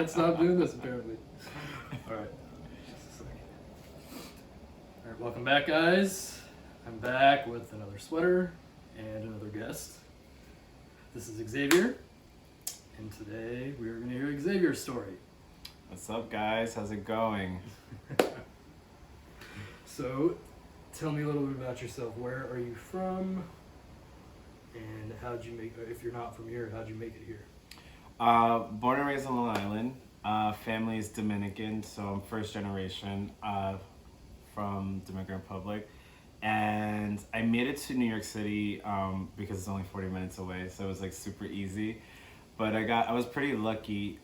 can't stop doing this apparently. All right. Just a second. All right, welcome back, guys. I'm back with another sweater and another guest. This is Xavier, and today we are going to hear Xavier's story. What's up, guys? How's it going? So, tell me a little bit about yourself. Where are you from? And how'd you make, if you're not from here, how'd you make it here? Born and raised on Long Island. Family is Dominican, so I'm first generation from Dominican Republic. And I made it to New York City because it's only 40 minutes away, so it was like super easy. But I was pretty lucky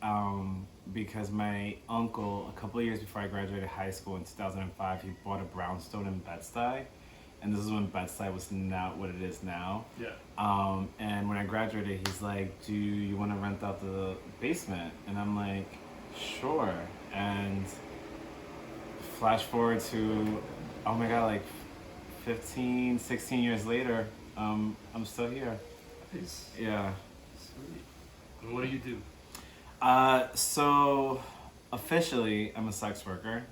because my uncle, a couple of years before I graduated high school in 2005, he bought a brownstone in Bed-Stuy. And this is when Bed-Stuy was not what it is now. Yeah. And when I graduated, he's like, do you want to rent out the basement? And I'm like, sure. And flash forward to, oh my God, like 15, 16 years later, I'm still here. Nice. Yeah. Sweet. And what do you do? So officially, I'm a sex worker.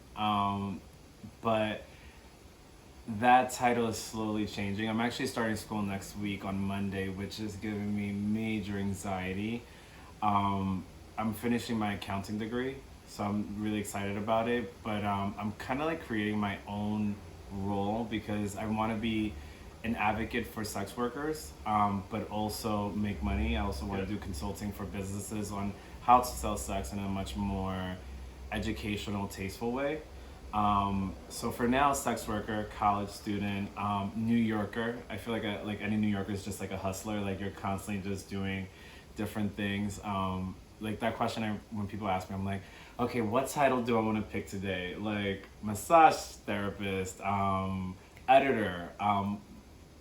But that title is slowly changing. I'm actually starting school next week on Monday, which is giving me major anxiety. I'm finishing my accounting degree, so I'm really excited about it. But I'm kind of like creating my own role because I want to be an advocate for sex workers, but also make money. I also want to do consulting for businesses on how to sell sex in a much more educational, tasteful way. So for now, sex worker, college student, New Yorker. I feel like any New Yorker is just like a hustler. Like you're constantly just doing different things. Like that question, when people ask me, I'm like, okay, what title do I want to pick today? Like massage therapist, editor,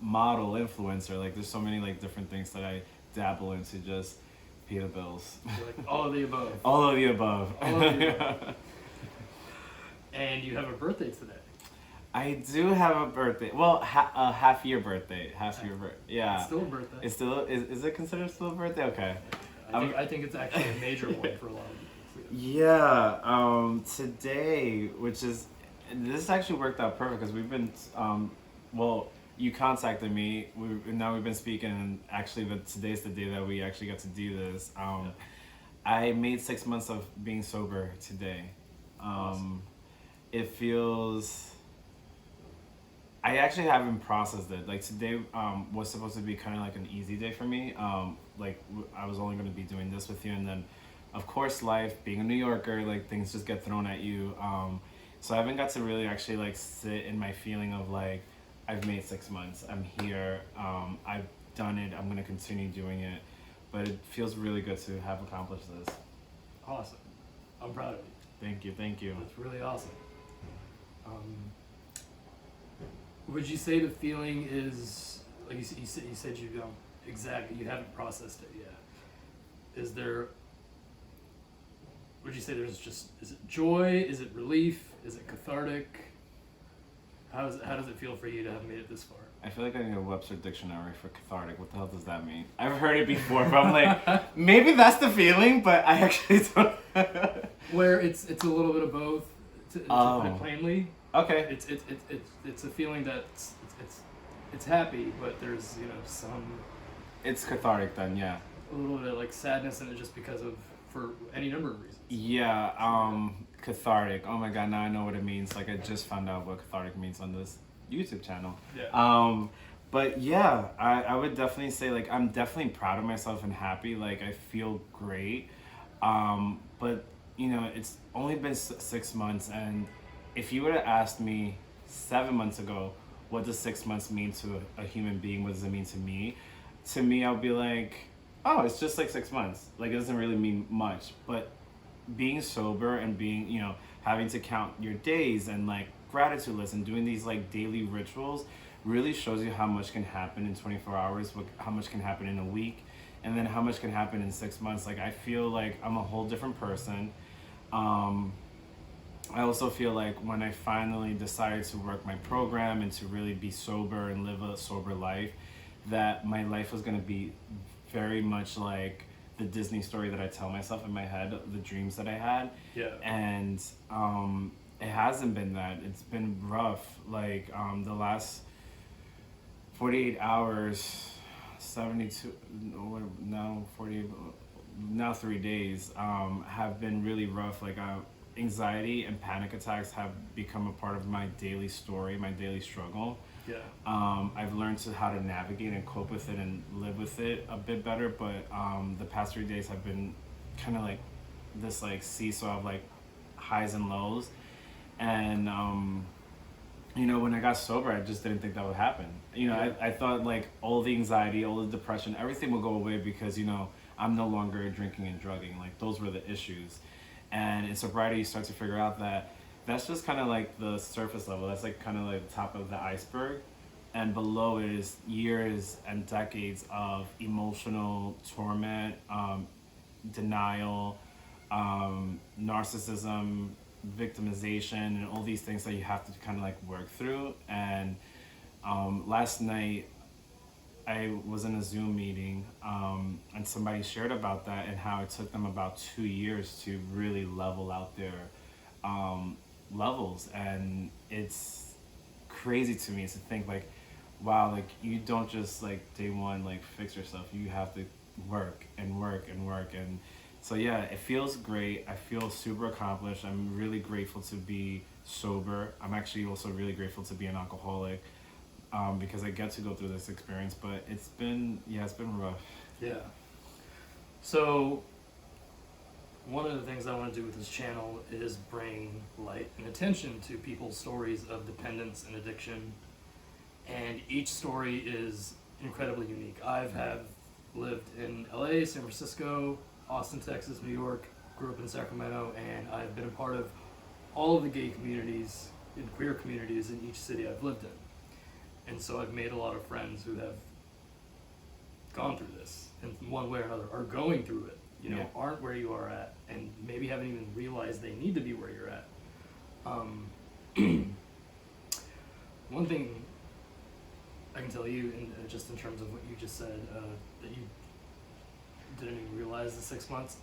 model, influencer. Like there's so many like different things that I dabble into just pay the bills. Like all of the above. All of the above. All of the above. And you have a birthday today. I do have a birthday. Well, a half-year birthday. Half-year birthday. Yeah. It's still a birthday. It's still is it considered still a birthday? Okay. I think it's actually a major one for a lot of people. Yeah. Today, this actually worked out perfect because we've been well, you contacted me. Now we've been speaking, and actually, today's the day that we actually got to do this. I made 6 months of being sober today. Awesome. It feels. I actually haven't processed it. Like today was supposed to be kind of like an easy day for me. Like I was only going to be doing this with you, and then, of course, life, being a New Yorker, like things just get thrown at you. So I haven't got to really actually like sit in my feeling of like I've made 6 months. I'm here. I've done it. I'm going to continue doing it. But it feels really good to have accomplished this. Awesome. I'm proud of you. Thank you. Thank you. That's really awesome. Would you say the feeling is, like you said you don't exactly, you haven't processed it yet. Is there, would you say there's just, is it joy? Is it relief? Is it cathartic? How does it feel for you to have made it this far? I feel like I need a Webster dictionary for cathartic. What the hell does that mean? I've heard it before, but I'm like, maybe that's the feeling, but I actually don't. Where it's a little bit of both, to put it plainly. Okay. It's a feeling that it's happy, but there's some. It's cathartic then, yeah. A little bit of like sadness in it, just because of for any number of reasons. Yeah. Cathartic. Oh my God, now I know what it means. Like I just found out what cathartic means on this YouTube channel. Yeah. But yeah, I would definitely say like I'm definitely proud of myself and happy. Like I feel great. But it's only been 6 months, and if you would have asked me 7 months ago, what does 6 months mean to a human being? What does it mean to me? To me, I'll be like, oh, it's just like 6 months. Like it doesn't really mean much. But being sober and being, having to count your days and like gratitude lists and doing these like daily rituals really shows you how much can happen in 24 hours, how much can happen in a week, and then how much can happen in 6 months. Like I feel like I'm a whole different person. I also feel like when I finally decided to work my program and to really be sober and live a sober life, that my life was going to be very much like the Disney story that I tell myself in my head, the dreams that I had. Yeah. And it hasn't been that. It's been rough. Like the last 48 hours, 72, now 48, now 3 days have been really rough. Like anxiety and panic attacks have become a part of my daily story, my daily struggle. Yeah. I've learned how to navigate and cope with it and live with it a bit better, but the past 3 days have been kind of like this like seesaw of like highs and lows. And you know, when I got sober, I just didn't think that would happen. You know, I thought like all the anxiety, all the depression, everything would go away because, you know, I'm no longer drinking and drugging. Like those were the issues. And in sobriety, you start to figure out that that's just kind of like the surface level. That's like kind of like the top of the iceberg. And below is years and decades of emotional torment, denial, narcissism, victimization, and all these things that you have to kind of like work through. And last night I was in a Zoom meeting and somebody shared about that and how it took them about 2 years to really level out their levels. And it's crazy to me to think like, wow, like you don't just like day one like fix yourself. You have to work and work and work. And so yeah, it feels great. I feel super accomplished. I'm really grateful to be sober. I'm actually also really grateful to be an alcoholic because I get to go through this experience, but it's been rough. Yeah. So one of the things I want to do with this channel is bring light and attention to people's stories of dependence and addiction. And each story is incredibly unique. I've lived in LA, San Francisco, Austin, Texas, New York, grew up in Sacramento, and I've been a part of all of the gay communities and queer communities in each city I've lived in. And so I've made a lot of friends who have gone through this in one way or another, are going through it, you know, aren't where you are at, and maybe haven't even realized they need to be where you're at. One thing I can tell you, just in terms of what you just said, that you didn't even realize the 6 months.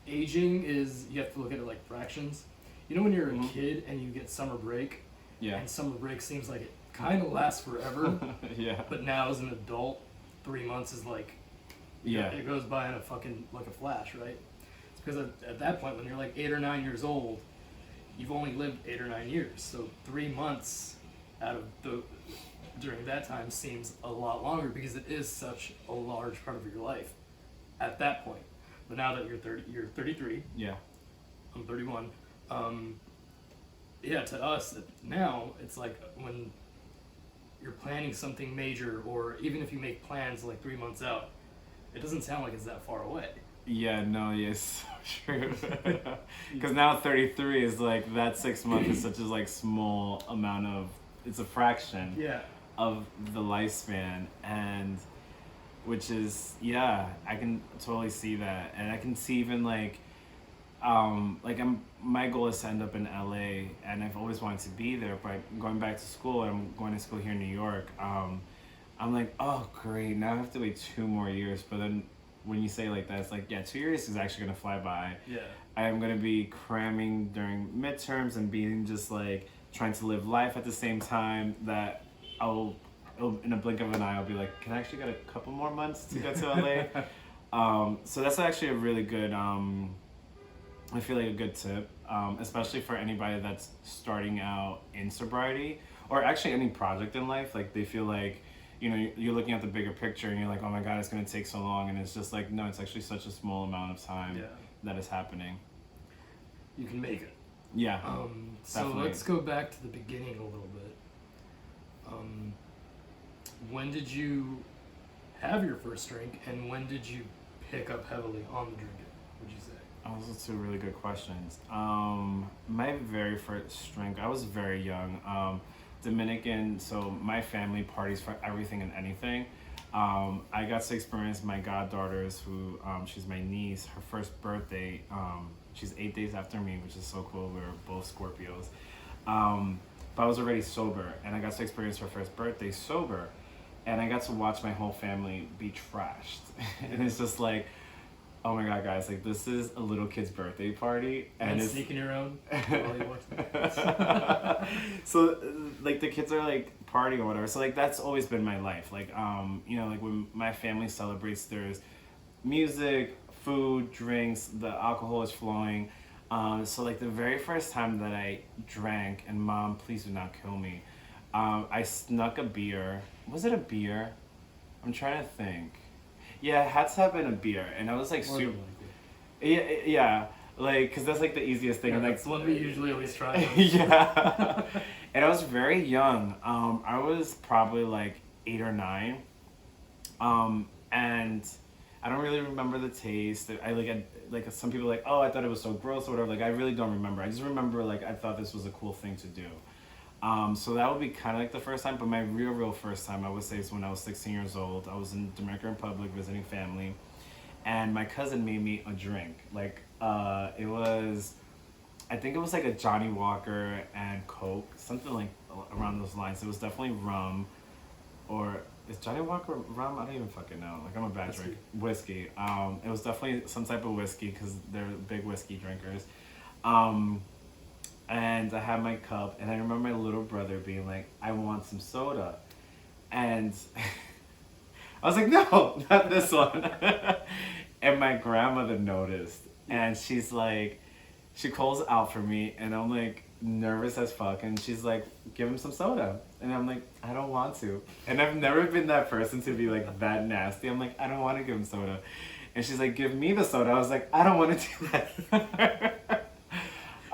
Aging is, you have to look at it like fractions. You know when you're a kid and you get summer break, and summer break seems like it kind of lasts forever, but now as an adult, 3 months is like, it goes by in a fucking, like a flash, right? It's because at that point, when you're like 8 or 9 years old, you've only lived 8 or 9 years, so 3 months out of during that time seems a lot longer because it is such a large part of your life at that point. But now that you're 33. Yeah. I'm 31. To us now it's like when you're planning something major, or even if you make plans like 3 months out, it doesn't sound like it's that far away. Yeah, no, it's so true. Because now 33 is like, that 6 months is such a like small amount of, it's a fraction of the lifespan. And which is, I can totally see that. And I can see even like my goal is to end up in LA, and I've always wanted to be there, but going back to school, I'm going to school here in New York, I'm like, oh great, now I have to wait 2 more years. But then when you say like that, it's like, 2 years is actually gonna fly by. I am gonna be cramming during midterms and being just like trying to live life at the same time that in a blink of an eye, I'll be like, can I actually get a couple more months to get to LA? So that's actually a really good, I feel like a good tip, especially for anybody that's starting out in sobriety, or actually any project in life. Like they feel like, you know, you're looking at the bigger picture and you're like, oh my God, it's gonna take so long. And it's just like, no, it's actually such a small amount of time that is happening. You can make it. So let's go back to the beginning a little bit. When did you have your first drink, and when did you pick up heavily on the drinking, would you say? Oh, those are 2 really good questions. My very first drink, I was very young. Dominican, so my family parties for everything and anything. I got to experience my goddaughter's, who she's my niece, her first birthday. She's 8 days after me, which is so cool. We were both Scorpios. But I was already sober, and I got to experience her first birthday sober. And I got to watch my whole family be trashed. And it's just like, oh my god, guys, like this is a little kid's birthday party, and it's sneaking your own while you watch so like the kids are like partying or whatever. So like that's always been my life. Like you know, like when my family celebrates, there's music, food, drinks, the alcohol is flowing. So like the very first time that I drank, and mom, please do not kill me, I snuck a beer. Was it a beer? I'm trying to think. Yeah, it had to have been a beer, and I was like super. Yeah, like because that's like the easiest thing. Yeah, like, that's the one we usually always try. Yeah, and I was very young. I was probably like 8 or 9, and I don't really remember the taste. Like some people like, oh, I thought it was so gross or whatever. Like I really don't remember. I just remember like I thought this was a cool thing to do. So that would be kind of like the first time, but my real first time I would say is when I was 16 years old. I was in Dominican Republic visiting family, and my cousin made me a drink. Like it was, I think it was like a Johnny Walker and Coke, something like around those lines. It was definitely rum, or is Johnny Walker rum? I don't even fucking know. Like I'm a bad drink. Whiskey. It was definitely some type of whiskey because they're big whiskey drinkers. And I had my cup, and I remember my little brother being like, I want some soda. And I was like, no, not this one. And my grandmother noticed, and she's like, she calls out for me, and I'm like nervous as fuck, and she's like, give him some soda. And I'm like, I don't want to. And I've never been that person to be like that nasty. I'm like, I don't want to give him soda. And she's like, give me the soda. I was like, I don't want to do that.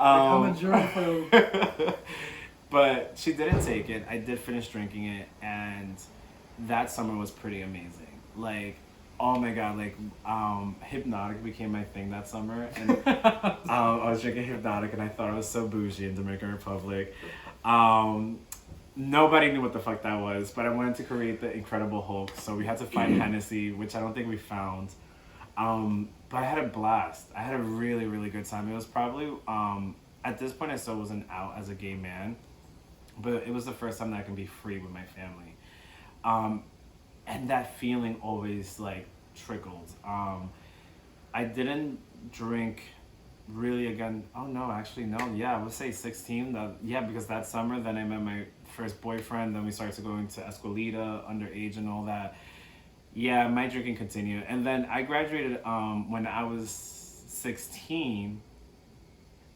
I'm a germaphobe. But she didn't take it. I did finish drinking it, and that summer was pretty amazing. Like, oh my god, like Hypnotic became my thing that summer, and I was drinking Hypnotic, and I thought I was so bougie in Dominican Republic. Nobody knew what the fuck that was, but I wanted to create the Incredible Hulk, so we had to find Hennessy, which I don't think we found. But I had a blast. I had a really, really good time. It was probably, at this point I still wasn't out as a gay man, but it was the first time that I can be free with my family. And that feeling always like trickled. I didn't drink really again. Oh no, actually no. Yeah, I would say 16. Yeah, because that summer then I met my first boyfriend. Then we started to go into Escuelita, underage and all that. Yeah, my drinking continued. And then I graduated when I was 16.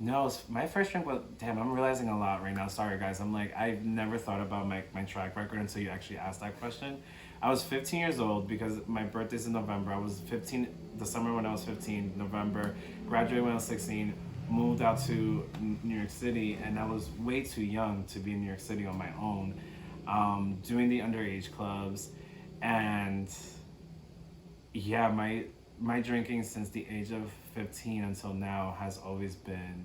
No, my first drink was, damn, I'm realizing a lot right now. Sorry, guys. I'm like, I've never thought about my track record until you actually asked that question. I was 15 years old because my birthday's in November. I was 15, the summer when I was 15, November. Graduated when I was 16, moved out to New York City, and I was way too young to be in New York City on my own, doing the underage clubs. And yeah, my drinking since the age of 15 until now has always been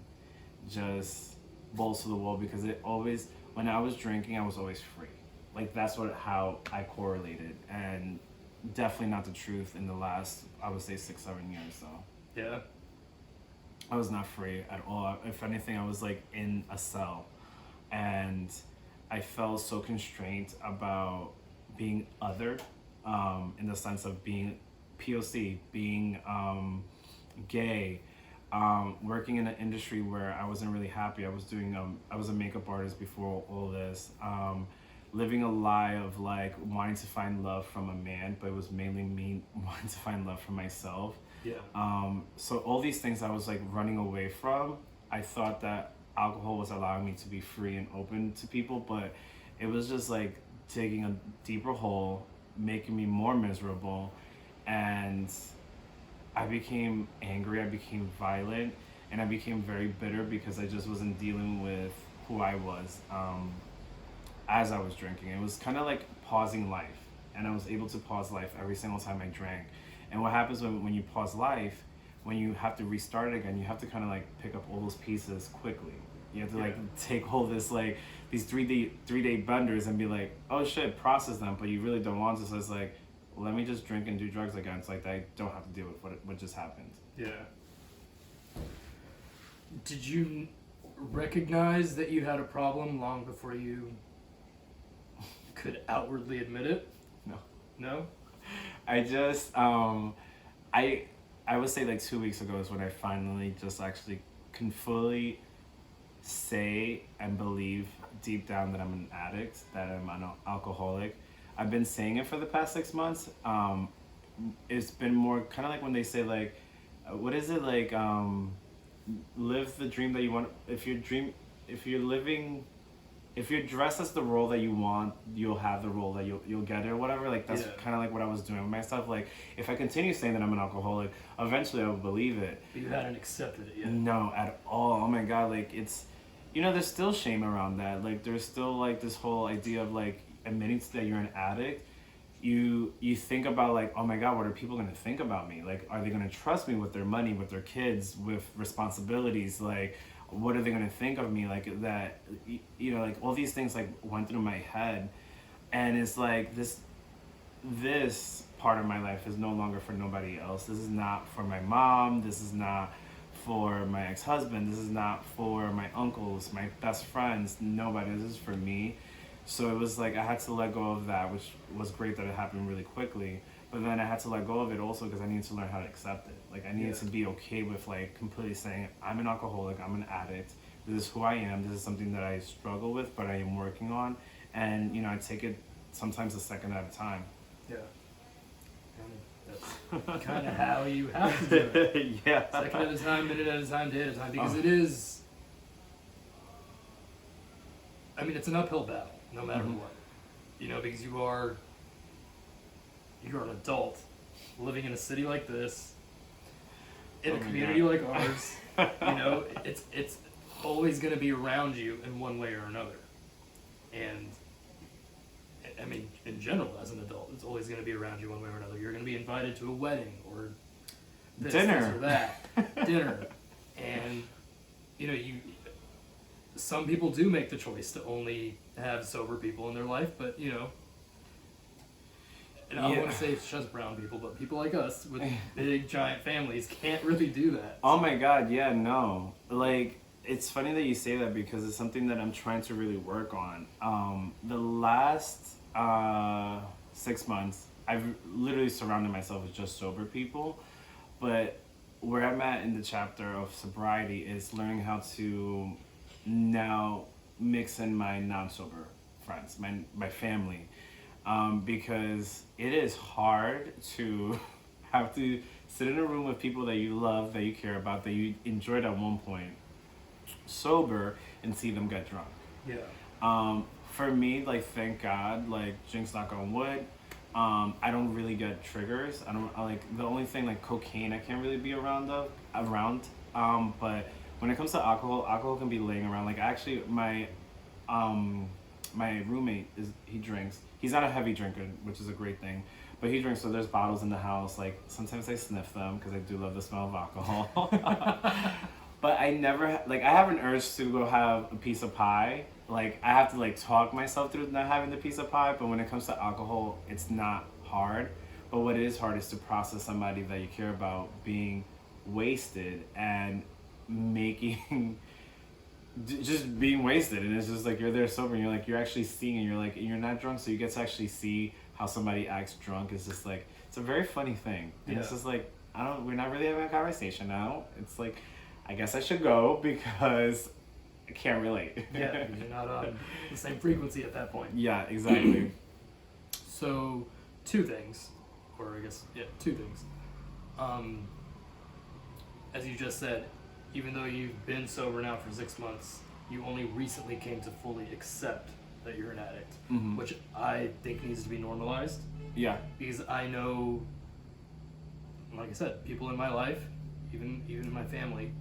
just balls to the wall, because it always, when I was drinking, I was always free. Like that's how I correlated, and definitely not the truth in the last, I would say 6-7 years. So yeah, I was not free at all. If anything, I was like in a cell, and I felt so constrained about being othered, in the sense of being POC, being gay, working in an industry where I wasn't really happy. I was doing I was a makeup artist before all this, living a lie of like wanting to find love from a man, but it was mainly me wanting to find love from myself. Yeah. So all these things I was like running away from. I thought that alcohol was allowing me to be free and open to people, but it was just like digging a deeper hole, making me more miserable, and I became angry, I became violent, and I became very bitter because I just wasn't dealing with who I was as I was drinking. It was kind of like pausing life, and I was able to pause life every single time I drank. And what happens when you pause life, when you have to restart it again, you have to kind of like pick up all those pieces quickly. You have to like take all this like these 3-day benders and be like, oh shit, process them, but you really don't want to. So it's like, let me just drink and do drugs again. It's like I don't have to deal with what just happened. Yeah. Did you recognize that you had a problem long before you could outwardly admit it? No. No? I just I would say like 2 weeks ago is when I finally just actually can fully say and believe deep down that I'm an addict, that I'm an alcoholic. I've been saying it for the past 6 months. It's been more kind of like when they say like, what is it like? Live the dream that you want. If you're living, if you're dressed as the role that you want, you'll have the role that you'll get it or whatever. Like that's kind of like what I was doing with myself. Like if I continue saying that I'm an alcoholic, eventually I will believe it. But you hadn't accepted it yet. No, at all. Oh my God, like it's, there's still shame around that. Like there's still like this whole idea of like admitting that you're an addict. You think about like, oh my God, what are people gonna think about me? Like, are they gonna trust me with their money, with their kids, with responsibilities? Like, what are they gonna think of me? Like that, like all these things like went through my head, and it's like this part of my life is no longer for nobody else. This is not for my mom. This is not for my ex-husband. This is not for my uncles, my best friends. Nobody. This is for me. So it was like I had to let go of that, which was great that it happened really quickly. But then I had to let go of it also because I needed to learn how to accept it. Like I needed to be okay with like completely saying I'm an alcoholic, I'm an addict. This is who I am. This is something that I struggle with, but I am working on. And I take it sometimes a second at a time. Yeah. And that's kind of how you have to do it. Yeah. Second at a time, minute at a time, day at a time, because it is. I mean, it's an uphill battle, no matter what. Because you're an adult living in a city like this, in a community like ours. It's always going to be around you in one way or another. And I mean, in general, as an adult, it's always going to be around you one way or another. You're going to be invited to a wedding or this or that, dinner, and some people do make the choice to only have sober people in their life, but and I don't want to say it's just brown people, but people like us with big giant families can't really do that. Oh my God, yeah, no. Like, it's funny that you say that because it's something that I'm trying to really work on. The last 6 months, I've literally surrounded myself with just sober people, but where I'm at in the chapter of sobriety is learning how to now mix in my non-sober friends, my family, because it is hard to have to sit in a room with people that you love, that you care about, that you enjoyed at one point, sober, and see them get drunk. Yeah. For me, like, thank God, like, jinx knock on wood, I don't really get triggers. The only thing, like, cocaine I can't really be around, but when it comes to alcohol can be laying around. Like, actually, my roommate, he drinks. He's not a heavy drinker, which is a great thing, but he drinks, so there's bottles in the house. Like, sometimes I sniff them because I do love the smell of alcohol. But I never, I have an urge to go have a piece of pie. Like, I have to, talk myself through not having the piece of pie, but when it comes to alcohol, it's not hard. But what is hard is to process somebody that you care about being wasted and making just being wasted, and it's just like you're there sober and you're actually seeing, and you're not drunk, so you get to actually see how somebody acts drunk. It's just it's a very funny thing, and it's just we're not really having a conversation now. It's like, I guess I should go because I can't relate. Yeah, you're not on the same frequency at that point. Yeah, exactly. So, two things. As you just said, even though you've been sober now for 6 months, you only recently came to fully accept that you're an addict, which I think needs to be normalized. Yeah. Because I know, like I said, people in my life, even in my family,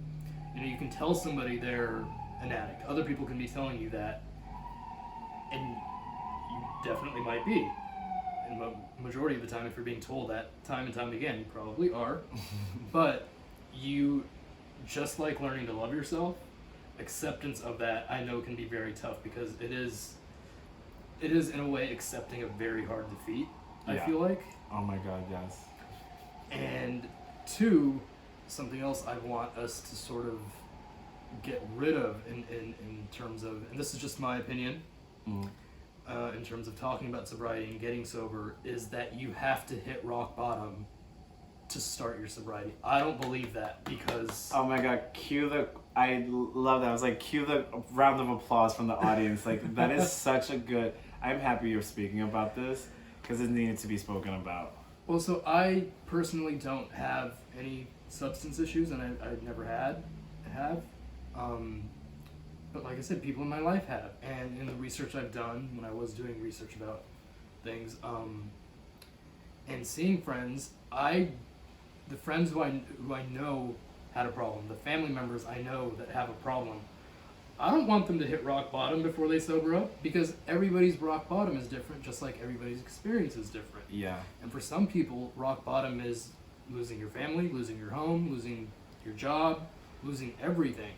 you can tell somebody they're an addict. Other people can be telling you that, and you definitely might be. And majority of the time, if you're being told that time and time again, you probably are. But you, just like learning to love yourself, acceptance of that, I know, can be very tough, because it is in a way accepting a very hard defeat. I feel like. Oh my God, yes. And two, something else I want us to sort of get rid of in terms of, and this is just my opinion, in terms of talking about sobriety and getting sober, is that you have to hit rock bottom to start your sobriety. I don't believe that because Oh my god, I love that. I was like, cue the round of applause from the audience. Like, that is such a good, I'm happy you're speaking about this because it needed to be spoken about. well, so I personally don't have any substance issues, and I never have. But like I said, people in my life have, and in the research I've done when I was doing research about things, and seeing friends, the friends who I know had a problem, the family members I know that have a problem, I don't want them to hit rock bottom before they sober up, because everybody's rock bottom is different, just like everybody's experience is different. Yeah. And for some people, rock bottom is losing your family, losing your home, losing your job, losing everything.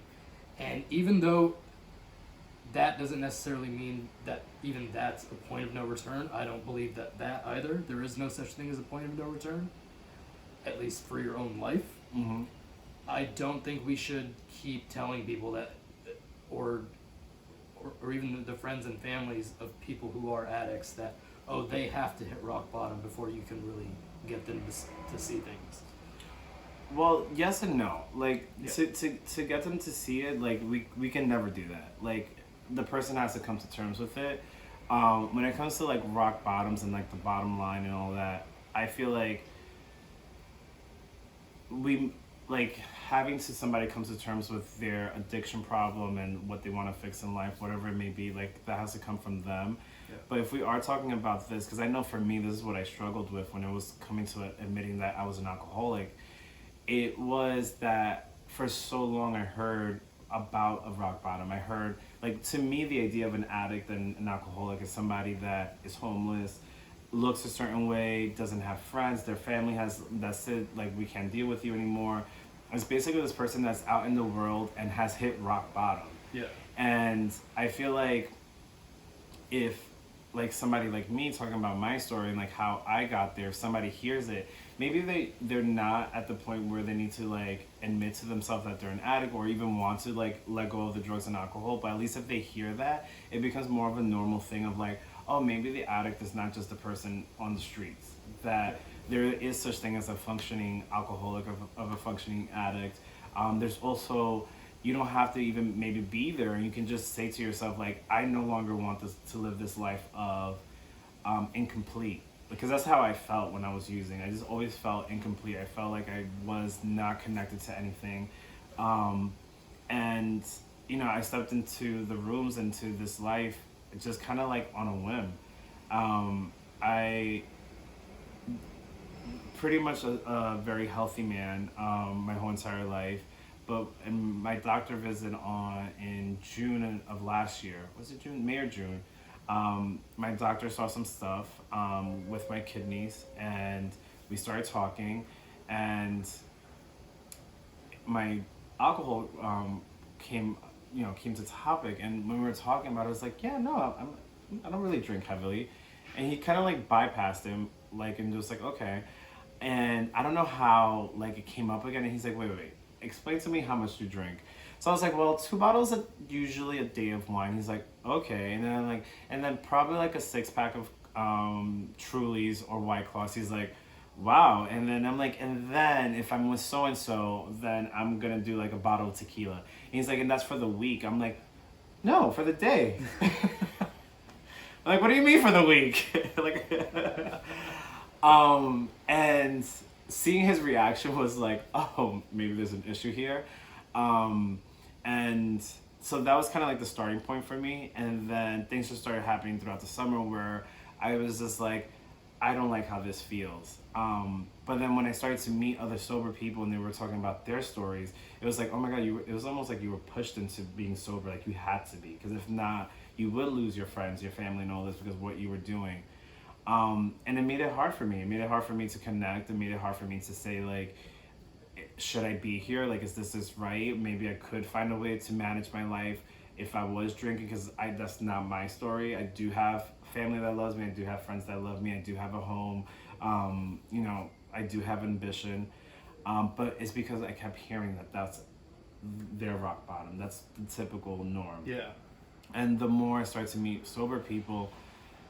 And even though that doesn't necessarily mean that even that's a point of no return, I don't believe that either. There is no such thing as a point of no return, at least for your own life. Mm-hmm. I don't think we should keep telling people that, or even the friends and families of people who are addicts, that, oh, they have to hit rock bottom before you can really get them to see things. Well, yes and no. Like, Yeah. to get them to see it, like, we can never do that. Like, the person has to come to terms with it. When it comes to, like, rock bottoms and, like, the bottom line and all that, I feel like having somebody come to terms with their addiction problem and what they want to fix in life, whatever it may be, like, that has to come from them. Yeah. But if we are talking about this, because I know for me, this is what I struggled with when it was coming to admitting that I was an alcoholic. It was that for so long I heard about a rock bottom. I heard, like, to me, the idea of an addict and an alcoholic is somebody that is homeless, looks a certain way, doesn't have friends, their family that's it, like, we can't deal with you anymore. It's basically this person that's out in the world and has hit rock bottom. Yeah. And I feel like if, like, somebody like me talking about my story and, like, how I got there, if somebody hears it, maybe they're not at the point where they need to, like, admit to themselves that they're an addict or even want to, like, let go of the drugs and alcohol, but at least if they hear that, it becomes more of a normal thing of, like, oh, maybe the addict is not just a person on the streets, that there is such thing as a functioning alcoholic, of a functioning addict. There's also, you don't have to even maybe be there, and you can just say to yourself, like, I no longer want to live this life of incomplete. Because that's how I felt when I was using. I just always felt incomplete. I felt like I was not connected to anything. And, you know, I stepped into the rooms, into this life, just kind of like on a whim. I pretty much a very healthy man my whole entire life. But in my doctor visit in June of last year, was it June? May or June? My doctor saw some stuff with my kidneys, and we started talking, and my alcohol came to topic. And when we were talking about it, I was like, yeah, no, I don't really drink heavily. And he kind of like bypassed him, like, and just like, okay. And I don't know how, like, it came up again, and he's like, wait, explain to me how much you drink. So I was like, well, 2 bottles usually a day of wine. He's like, okay. And then probably like a 6-pack of Trulies or White Claws. He's like, wow. And then I'm like, and then if I'm with so-and-so, then I'm going to do like a bottle of tequila. And he's like, and that's for the week. I'm like, no, for the day. I'm like, what do you mean for the week? Like, and seeing his reaction was like, oh, maybe there's an issue here. And so that was kind of like the starting point for me. And then things just started happening throughout the summer where I was just like, I don't like how this feels. But then when I started to meet other sober people and they were talking about their stories, it was like, oh my God, it was almost like you were pushed into being sober, like you had to be. Because if not, you would lose your friends, your family, and all this because of what you were doing. And it made it hard for me. It made it hard for me to connect. It made it hard for me to say, like, should I be here? Like, is this right? Maybe I could find a way to manage my life if I was drinking, because that's not my story. I do have family that loves me. I do have friends that love me. I do have a home. You know, I do have ambition. But it's because I kept hearing that that's their rock bottom. That's the typical norm. Yeah. And the more I started to meet sober people,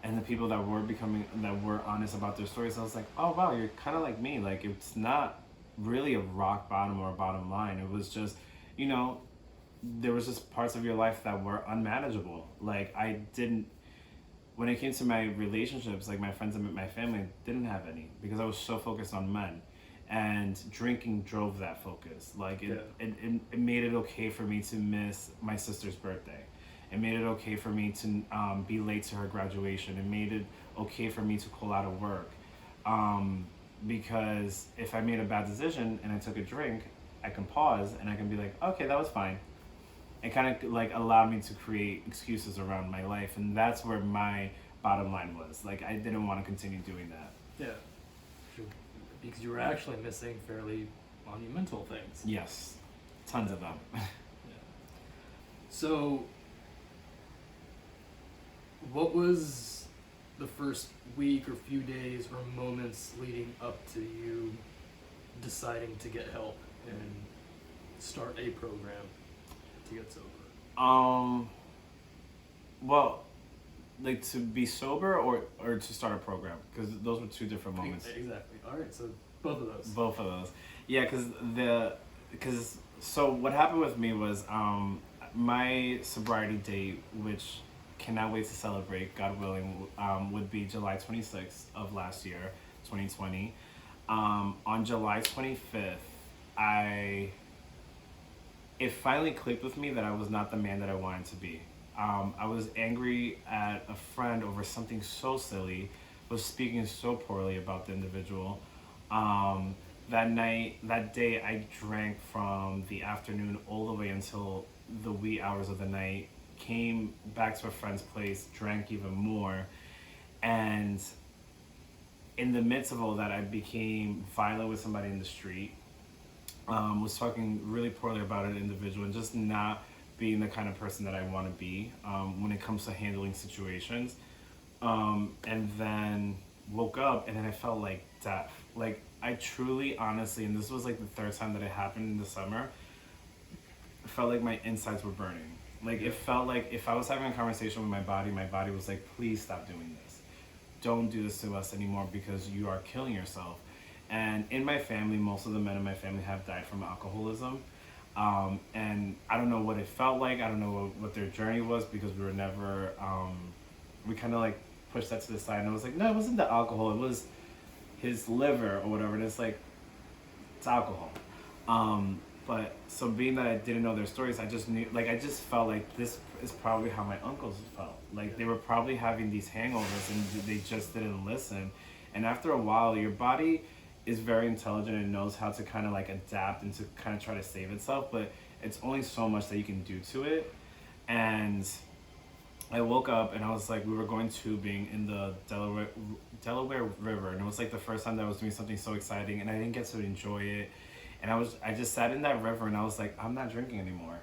and the people that were honest about their stories, I was like, oh wow, you're kind of like me. Like, it's not really a rock bottom or a bottom line. It was just, you know, there was just parts of your life that were unmanageable. Like, I didn't, when it came to my relationships, like my friends and my family, didn't have any because I was so focused on men, and drinking drove that focus. Like, it made it okay for me to miss my sister's birthday. It made it okay for me to be late to her graduation. It made it okay for me to call out of work. Because if I made a bad decision and I took a drink, I can pause and I can be like, okay, that was fine. It kind of like allowed me to create excuses around my life. And that's where my bottom line was. Like, I didn't want to continue doing that. Yeah. Because you were actually missing fairly monumental things. Yes. Tons of them. Yeah. So, what was the first week or few days or moments leading up to you deciding to get help and start a program to get sober? Well, like, to be sober or to start a program, because those were two different moments. Exactly. All right. So both of those. Both of those. Yeah, because so what happened with me was my sobriety date, which cannot wait to celebrate, God willing, would be July 26th of last year, 2020. On July 25th, it finally clicked with me that I was not the man that I wanted to be. I was angry at a friend over something so silly, was speaking so poorly about the individual. That day, I drank from the afternoon all the way until the wee hours of the night, came back to a friend's place, drank even more, and in the midst of all that, I became violent with somebody in the street, was talking really poorly about an individual, and just not being the kind of person that I want to be when it comes to handling situations. And then woke up, and then I felt like death. Like, I truly, honestly, and this was like the third time that it happened in the summer, it felt like my insides were burning. Like, it felt like if I was having a conversation with my body was like, please stop doing this. Don't do this to us anymore because you are killing yourself. And in my family, most of the men in my family have died from alcoholism. And I don't know what it felt like. I don't know what their journey was, because we were never, we kind of like pushed that to the side. And I was like, no, it wasn't the alcohol. It was his liver or whatever. And it's like, it's alcohol. But so being that I didn't know their stories, I just knew, like, I just felt like this is probably how my uncles felt. Like, they were probably having these hangovers and they just didn't listen. And after a while, your body is very intelligent and knows how to kind of like adapt and to kind of try to save itself, but it's only so much that you can do to it. And I woke up and I was like, we were going tubing in the Delaware River, and it was like the first time that I was doing something so exciting, and I didn't get to enjoy it. And I just sat in that river and I was like, I'm not drinking anymore.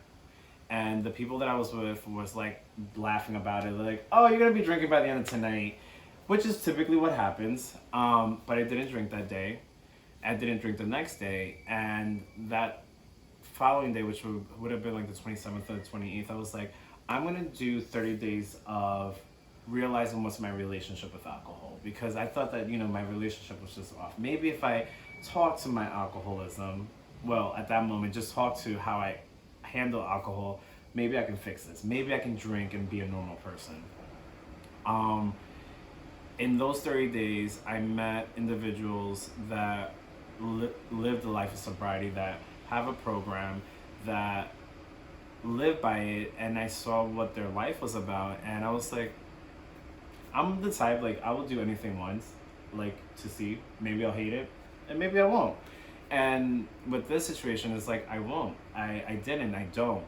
And the people that I was with was like laughing about it. They're like, oh, you're gonna be drinking by the end of tonight, which is typically what happens. But I didn't drink that day. I didn't drink the next day, and that following day, which would have been like the 27th or the 28th, I was like, I'm gonna do 30 days of realizing what's my relationship with alcohol, because I thought that, you know, my relationship was just off. Maybe if I talk to my alcoholism, well, at that moment, just talk to how I handle alcohol, maybe I can fix this. Maybe I can drink and be a normal person. In those 30 days, I met individuals that live the life of sobriety, that have a program, that live by it, and I saw what their life was about, and I was like, I'm the type, like, I will do anything once, like, to see. Maybe I'll hate it, and maybe I won't. And with this situation, it's like, I won't. I don't.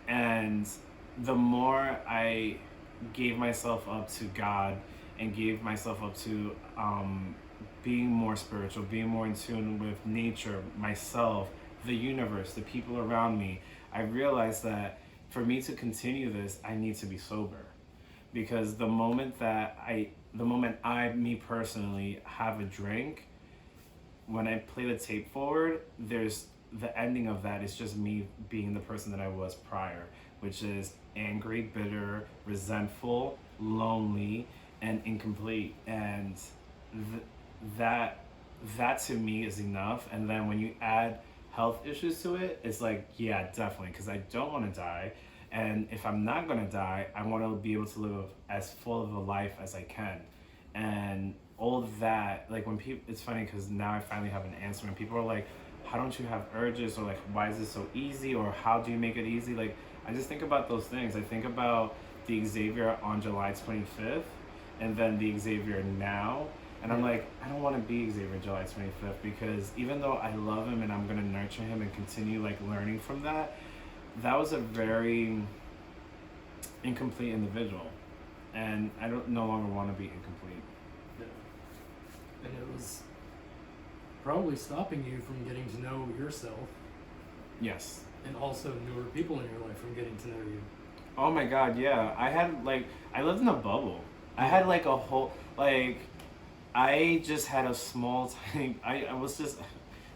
And the more I gave myself up to God and gave myself up to being more spiritual, being more in tune with nature, myself, the universe, the people around me, I realized that for me to continue this, I need to be sober. Because the moment I, me personally, have a drink, when I play the tape forward, there's the ending of that is just me being the person that I was prior, which is angry, bitter, resentful, lonely, and incomplete. And th- that that to me is enough. And then when you add health issues to it, it's like, yeah, definitely, because I don't want to die. And if I'm not going to die, I want to be able to live as full of a life as I can. And all of that, like when people, it's funny because now I finally have an answer. When people are like, how don't you have urges? Or like, why is this so easy? Or how do you make it easy? Like, I just think about those things. I think about the Xavier on July 25th and then the Xavier now. And I'm like, I don't want to be Xavier July 25th because even though I love him and I'm going to nurture him and continue like learning from that, that was a very incomplete individual. And I don't no longer want to be incomplete. Yeah. And it was probably stopping you from getting to know yourself Yes. and also newer people in your life from getting to know you. Oh my god, yeah. I lived in a bubble. I had like a whole, I just had a small tiny, I was just,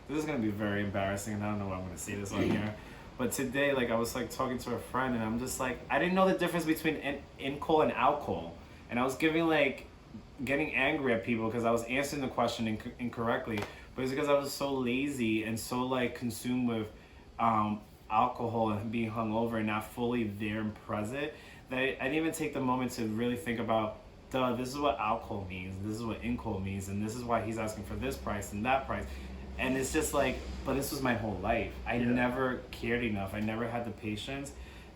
this is going to be very embarrassing and I don't know why I'm going to say this on here. But today, like, I was like talking to a friend and I'm just like, I didn't know the difference between in-call and out-call. And I was getting angry at people because I was answering the question incorrectly. But it's because I was so lazy and so like consumed with alcohol and being hungover and not fully there and present that I didn't even take the moment to really think about, this is what alcohol means, this is what in-call means, and this is why he's asking for this price and that price. And it's just like, but this was my whole life. I never cared enough. I never had the patience,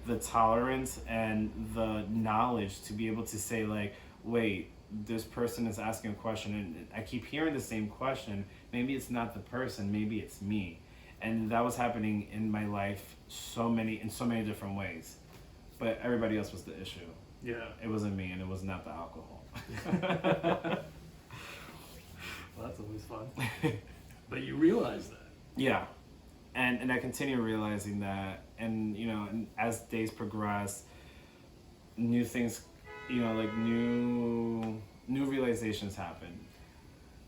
the tolerance, and the knowledge to be able to say like, wait, this person is asking a question and I keep hearing the same question. Maybe it's not the person, maybe it's me. And that was happening in my life in so many different ways. But everybody else was the issue. Yeah. It wasn't me and it was not the alcohol. Well, that's always fun. But you realize that. Yeah. And I continue realizing that, and you know, and as days progress, new things, you know, like new realizations happen.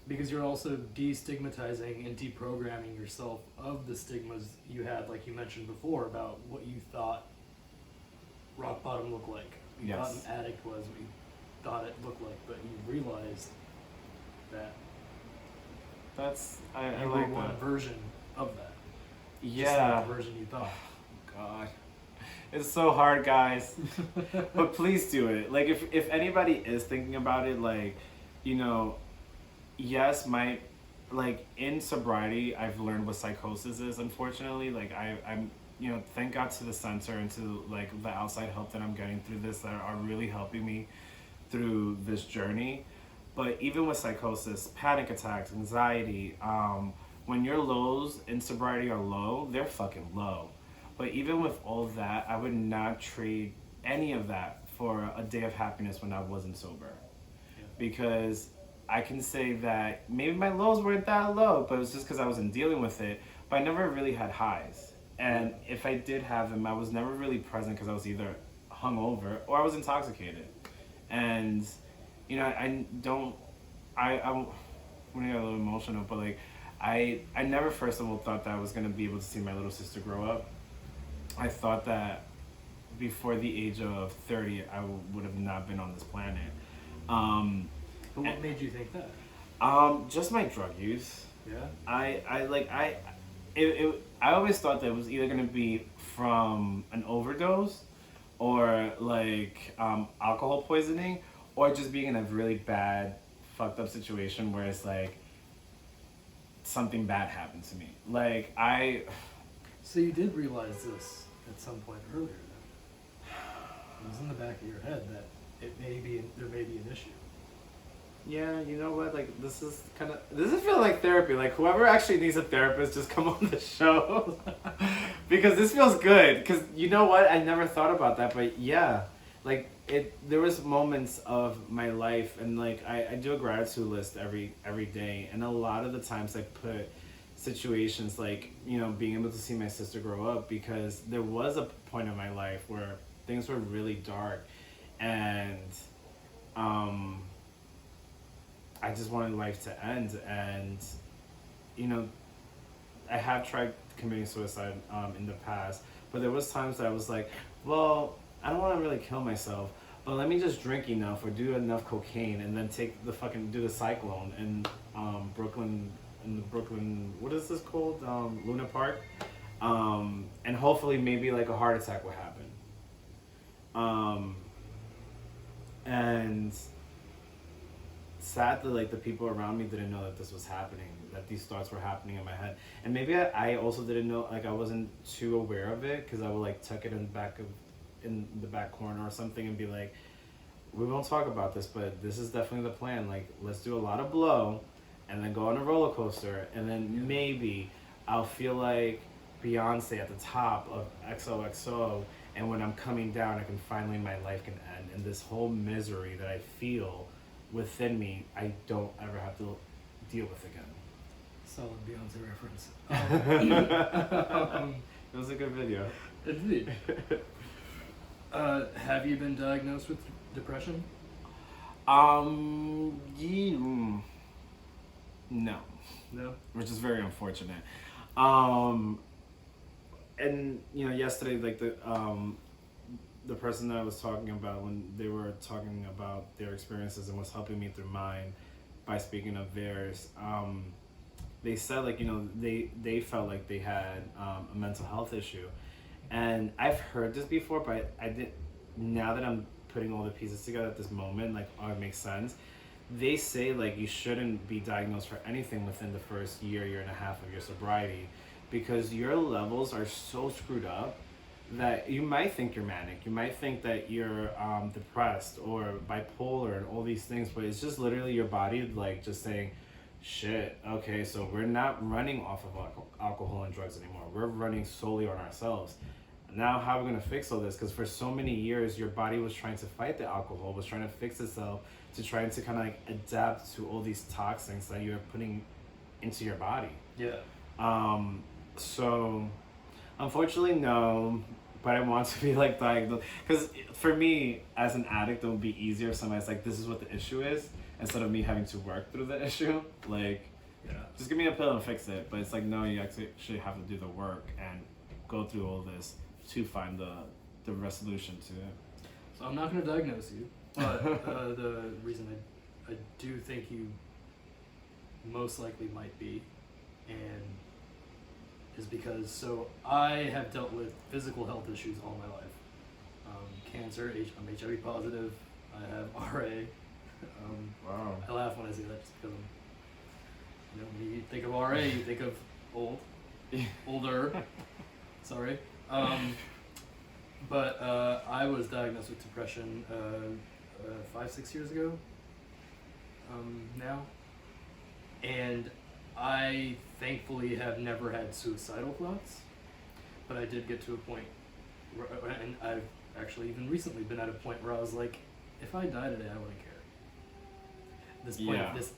Because you're also destigmatizing and deprogramming yourself of the stigmas you had, like you mentioned before, about what you thought rock bottom looked like. You thought an addict was what you thought it looked like, but you realized that I you like were one that. version of that. Yeah. Just not the version you thought. God. It's so hard, guys. But please do it. Like, if anybody is thinking about it, like, you know, yes, like, in sobriety, I've learned what psychosis is, unfortunately. Like, I'm, you know, thank God to the center and to, like, the outside help that I'm getting through this that are really helping me through this journey. But even with psychosis, panic attacks, anxiety, when your lows in sobriety are low, they're fucking low. But even with all that, I would not trade any of that for a day of happiness when I wasn't sober. Yeah. Because I can say that maybe my lows weren't that low, but it was just because I wasn't dealing with it. But I never really had highs. And if I did have them, I was never really present because I was either hungover or I was intoxicated. And, you know, I'm going to get a little emotional, but like, I never, first of all, thought that I was going to be able to see my little sister grow up. I thought that before the age of 30, I would have not been on this planet. But what made you think that? Just my drug use. Yeah. I always thought that it was either going to be from an overdose or like alcohol poisoning or just being in a really bad, fucked up situation where it's like something bad happened to me. Like So you did realize this at some point earlier then? It was in the back of your head that there may be an issue. Yeah, you know what? Like, this is feel like therapy. Like, whoever actually needs a therapist, just come on the show. Because this feels good. Because you know what? I never thought about that. But yeah, like, there was moments of my life, and like, I do a gratitude list every day. And a lot of the times I put situations like, you know, being able to see my sister grow up, because there was a point in my life where things were really dark. And, I just wanted life to end, and you know, I have tried committing suicide in the past, but there was times that I was like, well, I don't want to really kill myself, but let me just drink enough or do enough cocaine and then do the cyclone in Brooklyn, what is this called? Luna Park. And hopefully maybe like a heart attack will happen. And sadly, like the people around me didn't know that this was happening, that these thoughts were happening in my head. And maybe I also didn't know, like I wasn't too aware of it because I would like tuck it in the back corner or something and be like, we won't talk about this, but this is definitely the plan. Like, let's do a lot of blow and then go on a roller coaster, and then maybe I'll feel like Beyonce at the top of XOXO, and when I'm coming down, I can finally, my life can end. And this whole misery that I feel within me, I don't ever have to deal with again. Solid Beyonce reference. It was a good video. Indeed. Have you been diagnosed with depression? No. No? Which is very unfortunate. And yesterday, like the person that I was talking about, when they were talking about their experiences and was helping me through mine by speaking of theirs, they said like they felt like they had a mental health issue, and I've heard this before, but I did. Now that I'm putting all the pieces together at this moment, like, oh, it makes sense. They say like you shouldn't be diagnosed for anything within the first year and a half of your sobriety, because your levels are so screwed up that you might think you're manic, you might think that you're depressed or bipolar and all these things, but it's just literally your body like just saying, shit, okay, so we're not running off of alcohol and drugs anymore. We're running solely on ourselves. Now how are we going to fix all this? Because for so many years, your body was trying to fight the alcohol, was trying to fix itself, to trying to kind of like adapt to all these toxins that you're putting into your body. Yeah. So unfortunately, no, but I want to be like diagnosed. Because for me, as an addict, it would be easier if somebody's like, this is what the issue is, instead of me having to work through the issue. Like, yeah, just give me a pill and fix it. But it's like, no, you actually have to do the work and go through all this to find the resolution to it. So I'm not going to diagnose you, but the reason I do think you most likely might be, and is because, so I have dealt with physical health issues all my life. Cancer, I'm HIV positive, I have RA. Wow. I laugh when I say that just because when you think of RA, you think of older. Sorry. But I was diagnosed with depression 5-6 years ago now, and I thankfully have never had suicidal thoughts, but I did get to a point where, and I've actually even recently been at a point where I was like, if I die today, I wouldn't care. This point, Yeah. this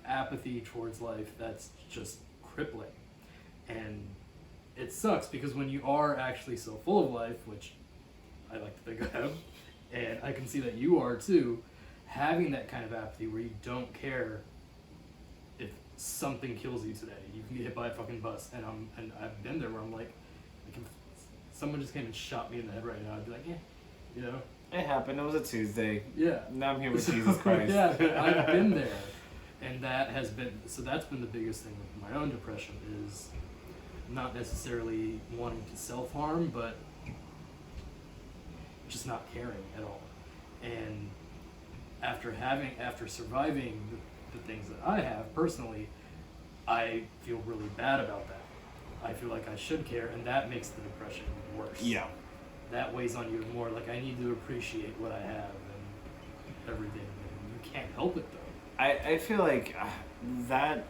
apathy towards life, that's just crippling. And it sucks because when you are actually so full of life, which I like to think I am, and I can see that you are too, having that kind of apathy where you don't care if something kills you today. You can get hit by a fucking bus, and I've been there where I'm like if someone just came and shot me in the head right now, I'd be like, yeah, It happened. It was a Tuesday. Yeah. Now I'm here with Jesus Christ. Yeah, I've been there, and that's been the biggest thing with my own depression, is not necessarily wanting to self-harm, but just not caring at all. And after surviving the things that I have personally, I feel really bad about that. I feel like I should care, and that makes the depression worse. Yeah. That weighs on you more. Like, I need to appreciate what I have and everything. And you can't help it though. I feel like that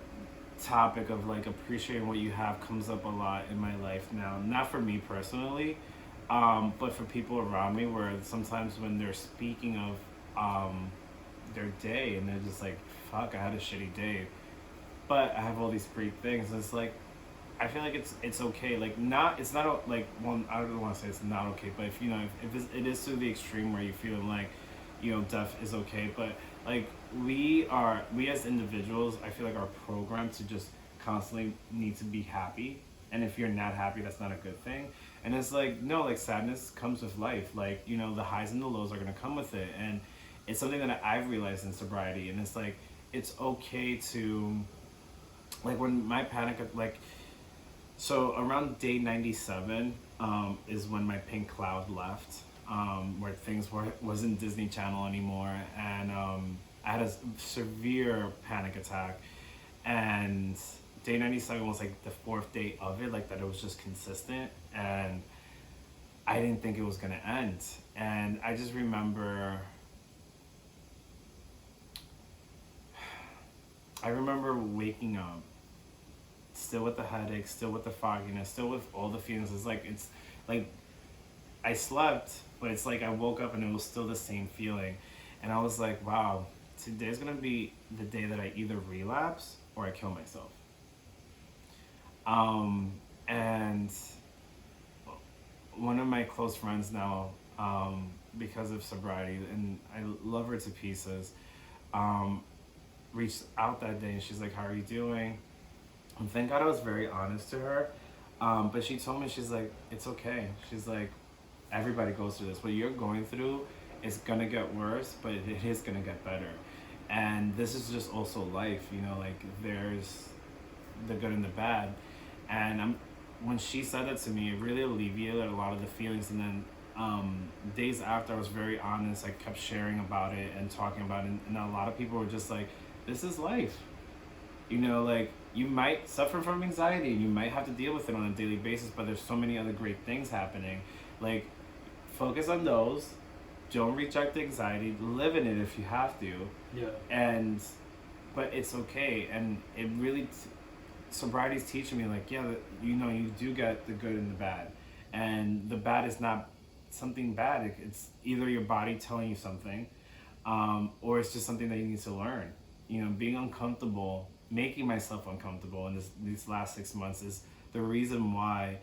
topic of like appreciating what you have comes up a lot in my life now. Not for me personally, but for people around me, where sometimes when they're speaking of their day and they're just like, fuck, I had a shitty day, but I have all these great things. It's like, I feel like it's okay. Like, it's not like, well, I don't want to say it's not okay, but if it is to the extreme where you feel like, death is okay, but like we as individuals, I feel like are programmed to just constantly need to be happy And if you're not happy, that's not a good thing. And it's like, no, like sadness comes with life. Like, you know, the highs and the lows are going to come with it. And it's something that I've realized in sobriety. And it's like, it's okay to, like when my panic, like, so around day 97 is when my pink cloud left, where things wasn't Disney Channel anymore. And I had a severe panic attack. And day 97 was like the 4th day of it, like that it was just consistent. And I didn't think it was gonna end. And I just remember, waking up, still with the headache, still with the fogginess, still with all the feelings. It's like I slept, but it's like I woke up and it was still the same feeling. And I was like, wow, today's gonna be the day that I either relapse or I kill myself. And one of my close friends now, because of sobriety, and I love her to pieces, reached out that day and she's like, how are you doing? And thank God I was very honest to her. But she told me, she's like, it's okay. She's like, everybody goes through this. What you're going through is gonna get worse, but it is gonna get better. And this is just also life, you know, like there's the good and the bad. And when she said that to me, it really alleviated a lot of the feelings. And then days after, I was very honest. I kept sharing about it and talking about it. And a lot of people were just like, this is life. You know, like you might suffer from anxiety. You might have to deal with it on a daily basis, but there's so many other great things happening. Like, focus on those. Don't reject the anxiety. Live in it if you have to. Yeah. But it's okay. And it really, sobriety's teaching me, like, yeah, you know, you do get the good and the bad. And the bad is not something bad. It's either your body telling you something, or it's just something that you need to learn. You know, being uncomfortable, making myself uncomfortable in these last 6 months is the reason why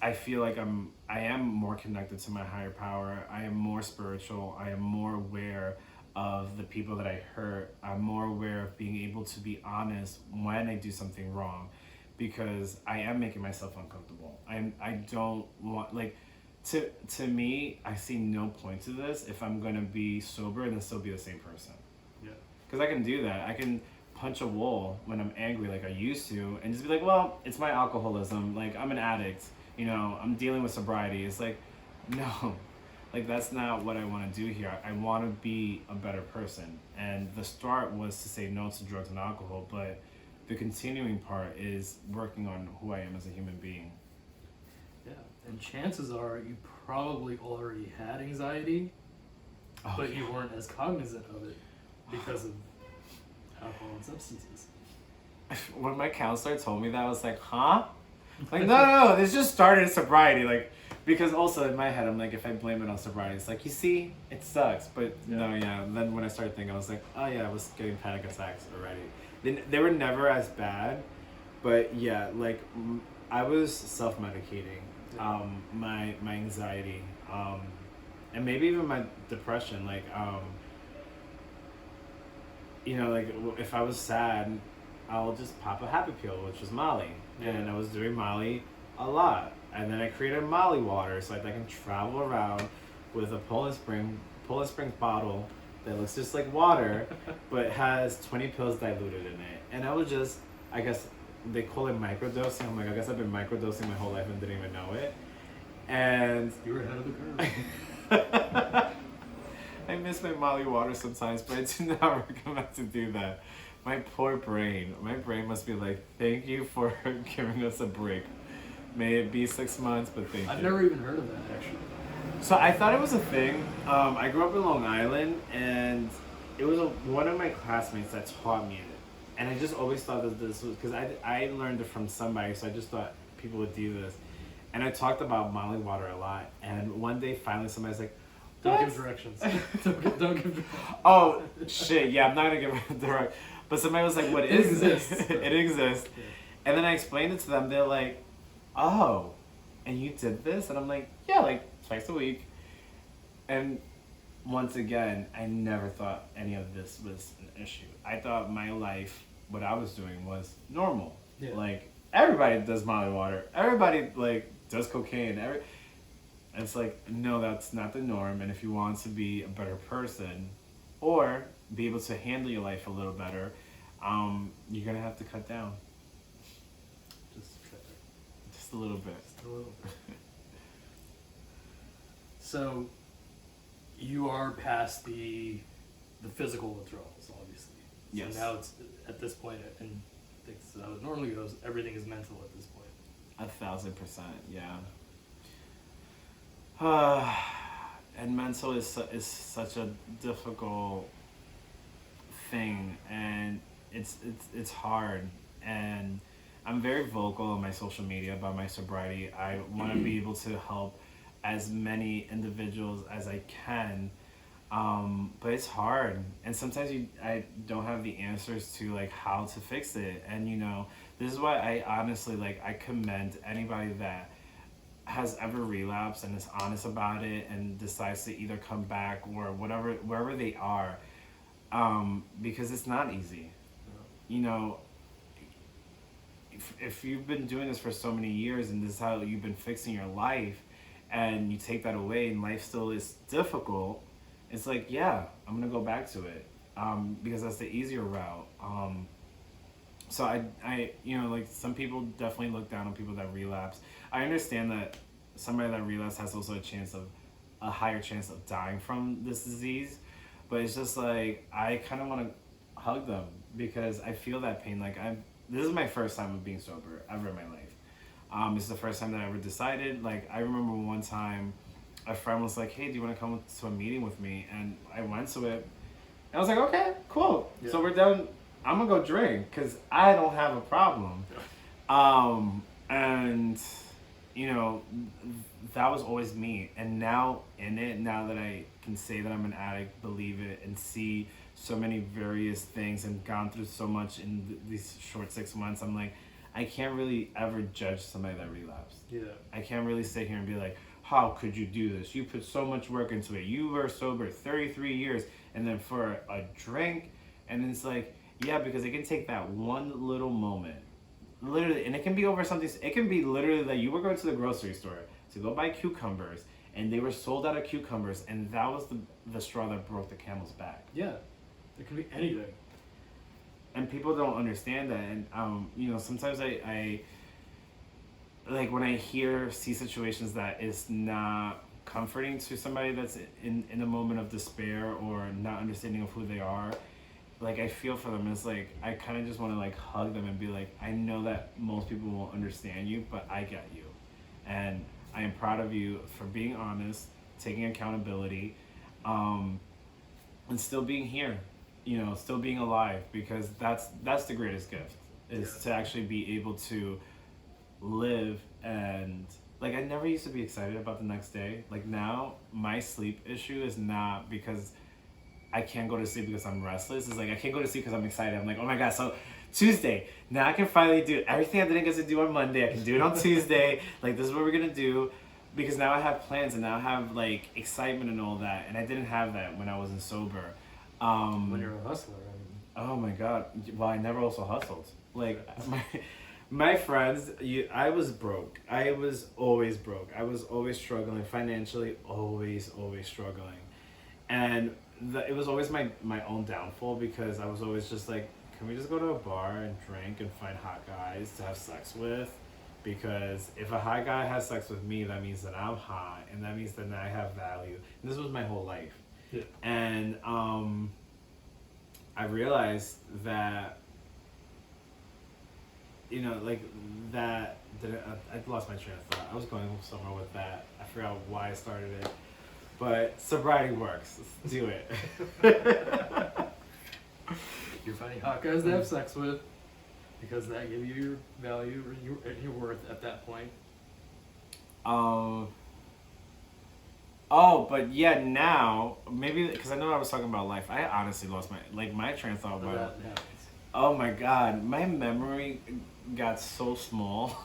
I feel like I am more connected to my higher power. I am more spiritual. I am more aware of the people that I hurt. I'm more aware of being able to be honest when I do something wrong, because I am making myself uncomfortable. I don't want, like, to me, I see no point to this if I'm gonna be sober and then still be the same person. Yeah. Because I can do that. I can punch a wall when I'm angry like I used to and just be like, well, it's my alcoholism. Like, I'm an addict. You know, I'm dealing with sobriety. It's like, no, like that's not what I want to do here. I want to be a better person. And the start was to say no to drugs and alcohol, but the continuing part is working on who I am as a human being. Yeah, and chances are you probably already had anxiety, but you weren't as cognizant of it because of alcohol and substances. When my counselor told me that, I was like, huh? Like, no, this just started sobriety. Like, because also in my head, I'm like, if I blame it on sobriety, it's like, you see, it sucks. But no, yeah. And then when I started thinking, I was like, oh yeah, I was getting panic attacks already. They were never as bad, but yeah, like I was self-medicating my anxiety, and maybe even my depression. Like, you know, like if I was sad, I'll just pop a happy pill, which was Molly. And I was doing Molly a lot. And then I created Molly water so I can travel around with a Poland Spring bottle that looks just like water, but has 20 pills diluted in it. And I was just, I guess they call it microdosing. I'm like, I guess I've been microdosing my whole life and didn't even know it. And you were ahead of the curve. I miss my Molly water sometimes, but I do not recommend to do that. My poor brain. My brain must be like, thank you for giving us a break. May it be 6 months, but thank you. I've never even heard of that, actually. So I thought it was a thing. I grew up in Long Island, and it was one of my classmates that taught me it. And I just always thought that this was, because I learned it from somebody, so I just thought people would do this. And I talked about Molly water a lot. And one day, finally, somebody's like, don't give directions. don't give directions. Oh, shit, yeah, I'm not going to give direct. But somebody was like, what is this? It exists. Yeah. And then I explained it to them. They're like, oh, and you did this? And I'm like, yeah, like twice a week. And once again, I never thought any of this was an issue. I thought my life, what I was doing was normal. Yeah. Like, everybody does Molly water. Everybody like does cocaine. It's like, no, that's not the norm. And if you want to be a better person or be able to handle your life a little better, you're gonna have to cut down Just just a little bit. a little bit. So you are past the physical withdrawals, obviously. Yes. So now it's at this point, and I think this is how it normally goes. Everything is mental at this point. 1,000%, yeah. And mental is such a difficult thing, and it's hard. And I'm very vocal on my social media about my sobriety. I want to be able to help as many individuals as I can, but it's hard. And sometimes I don't have the answers to like how to fix it. And this is why I honestly I commend anybody that has ever relapsed and is honest about it and decides to either come back or wherever they are, because it's not easy. If you've been doing this for so many years and this is how you've been fixing your life, and you take that away and life still is difficult, it's like, yeah, I'm gonna go back to it, because that's the easier route. So I some people definitely look down on people that relapse. I understand that somebody that relapse has also a higher chance of dying from this disease, but it's just like, I kind of want to hug them because I feel that pain. This is my first time of being sober ever in my life. It's the first time that I ever decided. I remember one time a friend was like, hey, do you want to come to a meeting with me? And I went to it. And I was like, okay, cool. Yeah. So we're done. I'm going to go drink because I don't have a problem. And, that was always me. And now now that I can say that I'm an addict, believe it, and see so many various things and gone through so much in these short 6 months, I'm like, I can't really ever judge somebody that relapsed. Yeah. I can't really sit here and be like, how could you do this? You put so much work into it. You were sober 33 years, and then for a drink, and it's like, yeah, because it can take that one little moment, literally, and it can be over something. It can be literally that you were going to the grocery store to go buy cucumbers, and they were sold out of cucumbers, and that was the straw that broke the camel's back. Yeah, it can be anything. And people don't understand that, and sometimes I when I see situations that is not comforting to somebody that's in a moment of despair or not understanding of who they are, I feel for them. It's like, I kind of just want to hug them and be like, I know that most people won't understand you, but I get you, and I am proud of you for being honest, taking accountability, and still being here. Still being alive, because that's the greatest gift, is to actually be able to live. And I never used to be excited about the next day. Now my sleep issue is not because I can't go to sleep because I'm restless. It's I can't go to sleep because I'm excited. I'm like, oh my god, so Tuesday, now I can finally do everything I didn't get to do on Monday. I can do it on Tuesday. This is what we're gonna do, because now I have plans and now I have excitement and all that, and I didn't have that when I wasn't sober. When you're a hustler, oh my god. Well, I never also hustled. My friends, I was broke. I was always broke. I was always struggling financially, always struggling. And it was always my own downfall, because I was always just like, can we just go to a bar and drink and find hot guys to have sex with? Because if a hot guy has sex with me, that means that I'm hot, and that means that I have value. And this was my whole life. Yeah. And I realized that, I lost my train of thought. I was going somewhere with that. I forgot why I started it. But sobriety works. Let's do it. You're finding hot guys to have sex with, because that gives you your value or your worth at that point. Oh, but yeah, now, maybe, because I know I was talking about life. I honestly lost my train of thought. Oh my god, my memory got so small.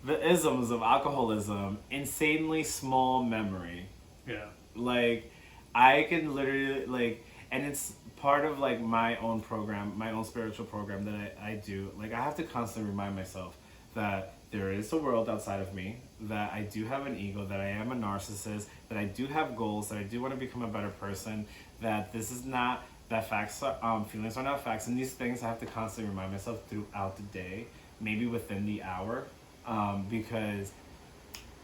The isms of alcoholism, insanely small memory. Yeah. I can literally, and it's part of like my own program, my own spiritual program that I do, like I have to constantly remind myself that there is a world outside of me, that I do have an ego, that I am a narcissist, that I do have goals, that I do want to become a better person, that this is not, that facts are, feelings are not facts, and these things I have to constantly remind myself throughout the day, maybe within the hour, because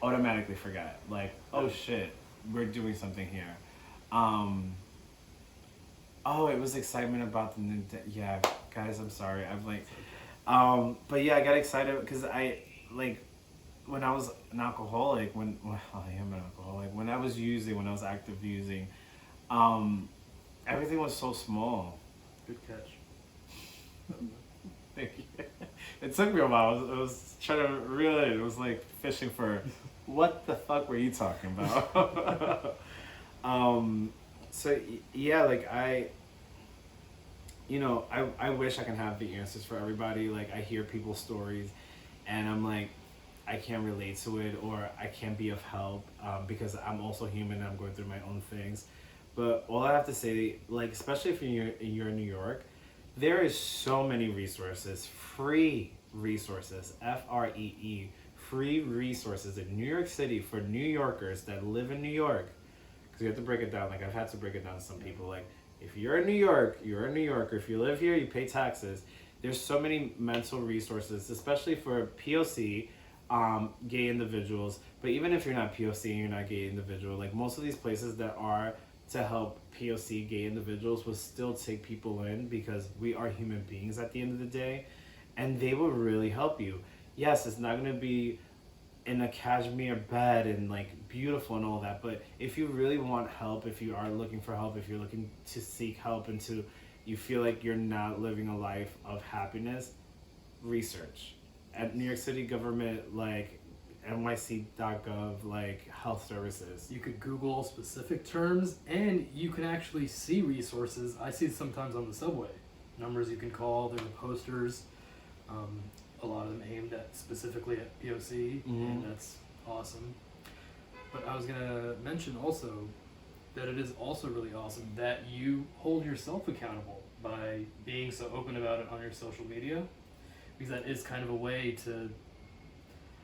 automatically forget, like, oh shit, we're doing something here. Oh, it was excitement about the new yeah, guys, I'm sorry. I'm like, but yeah, I got excited because I, like, when I was an alcoholic, well, I am an alcoholic, when I was active using, everything was so small. Good catch. Thank you. It took me a while. I was trying to reel it in. It was like fishing for, what the fuck were you talking about? So yeah, like I wish I can have the answers for everybody. Like I hear people's stories and I'm like, I can't relate to it or I can't be of help because I'm also human and I'm going through my own things. But all I have to say, like, especially if you're in New York, there is so many resources, free resources, FREE, free resources in New York City for New Yorkers that live in New York. Because you have to break it down. Like I've had to break it down to some people. Like if you're in New York, you're a New Yorker. If you live here, you pay taxes. There's so many mental resources, especially for POC, gay individuals. But even if you're not POC and you're not gay individual, like most of these places that are to help POC gay individuals will still take people in because we are human beings at the end of the day, and they will really help you. Yes, it's not going to be in a cashmere bed and like beautiful and all that, but if you really want help, if you are looking for help, if you're looking to seek help and you feel like you're not living a life of happiness, research at New York City government, like nyc.gov, like health services. You could Google specific terms and you can actually see resources. I see sometimes on the subway numbers you can call. There's posters, a lot of them aimed at specifically at POC, and that's awesome. But I was gonna mention also that it is also really awesome that you hold yourself accountable by being so open about it on your social media, because that is kind of a way to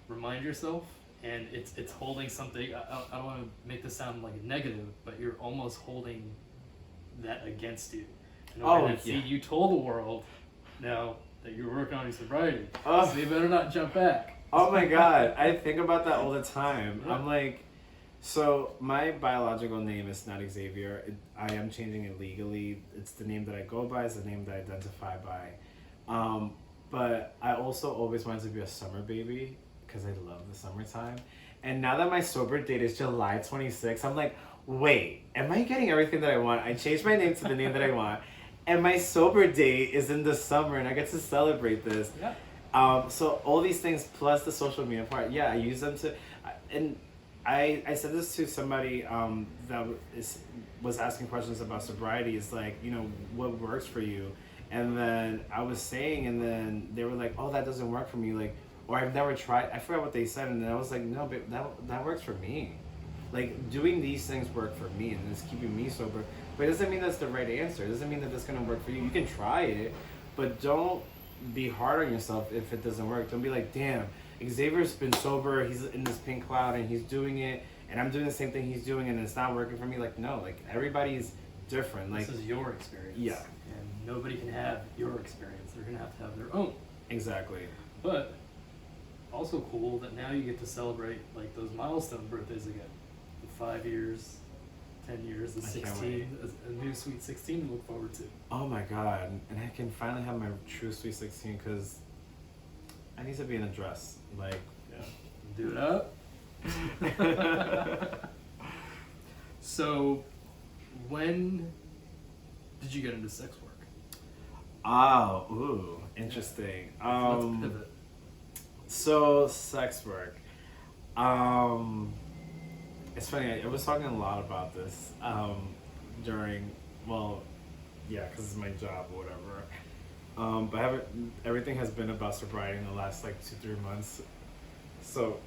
remind yourself, and it's holding something. I don't want to make this sound like a negative, but you're almost holding that against you. See, you told the world now that you're working on your sobriety, so you better not jump back. Oh my god, I think about that all the time. Yeah. I'm like, so my biological name is not Xavier. I am changing it legally. It's the name that I go by. It's the name that I identify by. But I also always wanted to be a summer baby because I love the summertime. And now that my sober date is July 26th, I'm like, wait, am I getting everything that I want? I changed my name to the name that I want. And my sober date is in the summer and I get to celebrate this. Yeah. So all these things plus the social media part, yeah, I use them to, and I said this to somebody that was asking questions about sobriety. It's like, what works for you? And then I was saying, and then they were like, oh, that doesn't work for me. Like, or I've never tried, I forgot what they said. And then I was like, no, but that works for me. Like doing these things work for me and it's keeping me sober. But it doesn't mean that's the right answer. It doesn't mean that that's going to work for you. You can try it, but don't be hard on yourself if it doesn't work. Don't be like, damn, Xavier's been sober, he's in this pink cloud and he's doing it, and I'm doing the same thing he's doing and it's not working for me. Like, no, like everybody's different. Like, this is your experience. Yeah. And nobody can have your experience. They're going to have their own. Exactly. But also cool that now you get to celebrate like those milestone birthdays again. The 5 years, 10 years, the 16, a new sweet 16 to look forward to. Oh my god, and I can finally have my true sweet 16 because I need to be in a dress. Like, yeah, do it up. So, when did you get into sex work? Oh, ooh, interesting. Let's pivot. So sex work. It's funny. I was talking a lot about this during, because it's my job or whatever. But everything has been about sobriety in the last like 2-3 months. So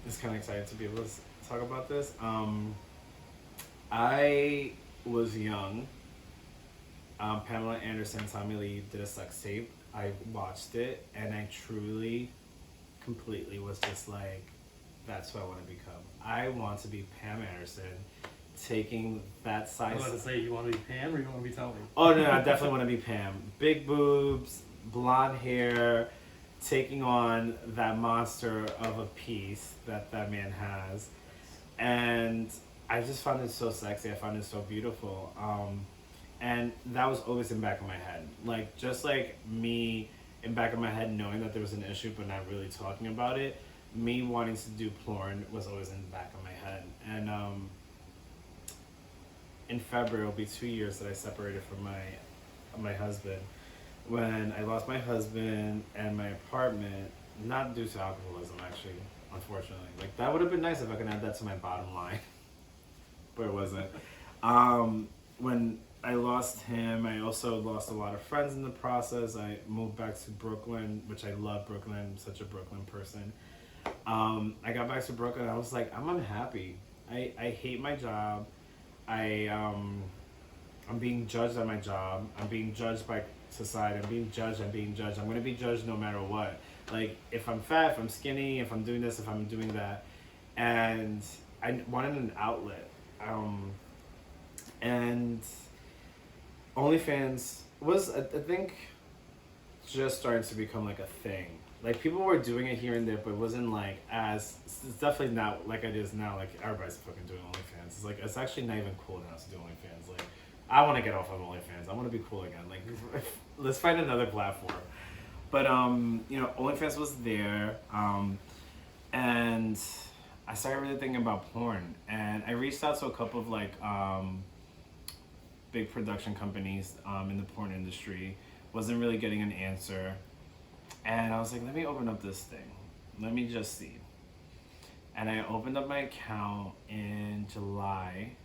it's kind of exciting to be able to talk about this. I was young. Pamela Anderson, Tommy Lee did a sex tape. I watched it and I truly, completely was just like, that's who I want to become. I want to be Pam Anderson, taking that I size. was about to say, you want to be Pam or you want to be Tommy? Oh no, I definitely want to be Pam. Big boobs, blonde hair, taking on that monster of a piece that man has. And I just found it so sexy. I found it so beautiful. And that was always in the back of my head. Like, just like me in the back of my head knowing that there was an issue but not really talking about it, me wanting to do porn was always in the back of my head. And in February, it'll be 2 years that I separated from my husband. When I lost my husband and my apartment, not due to alcoholism, actually, unfortunately. Like, that would have been nice if I could add that to my bottom line, but it wasn't. When I lost him, I also lost a lot of friends in the process. I moved back to Brooklyn, which I love Brooklyn. I'm such a Brooklyn person. I got back to Brooklyn. I was like, I'm unhappy. I hate my job. I'm being judged at my job. I'm being judged by society. I'm being judged. I'm going to be judged no matter what. Like, if I'm fat, if I'm skinny, if I'm doing this, if I'm doing that. And I wanted an outlet. And OnlyFans was, I think, just starting to become like a thing. Like, people were doing it here and there, but it wasn't like as, it's definitely not like it is now. Like, everybody's fucking doing OnlyFans. It's like, it's actually not even cool now to do OnlyFans. Like, I want to get off of OnlyFans. I want to be cool again. Like, let's find another platform. But, OnlyFans was there. And I started really thinking about porn. And I reached out to a couple of, like, big production companies in the porn industry. Wasn't really getting an answer. And I was like, let me open up this thing. Let me just see. And I opened up my account in July,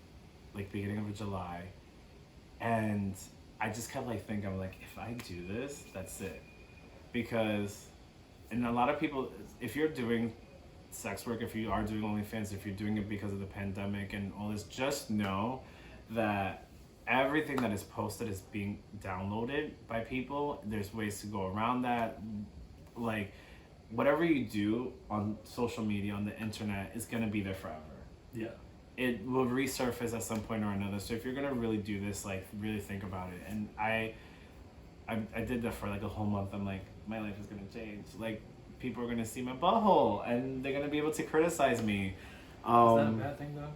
like beginning of July. And I just kept like thinking, I'm like, if I do this, that's it. Because, and a lot of people, if you're doing sex work, if you are doing OnlyFans, if you're doing it because of the pandemic and all this, just know that everything that is posted is being downloaded by people. There's ways to go around that. Like, whatever you do on social media, on the internet, is going to be there forever. Yeah. It will resurface at some point or another. So if you're going to really do this, like, really think about it. And I did that for like a whole month. I'm like, my life is going to change. Like, people are going to see my butthole and they're going to be able to criticize me. Is that a bad thing, though?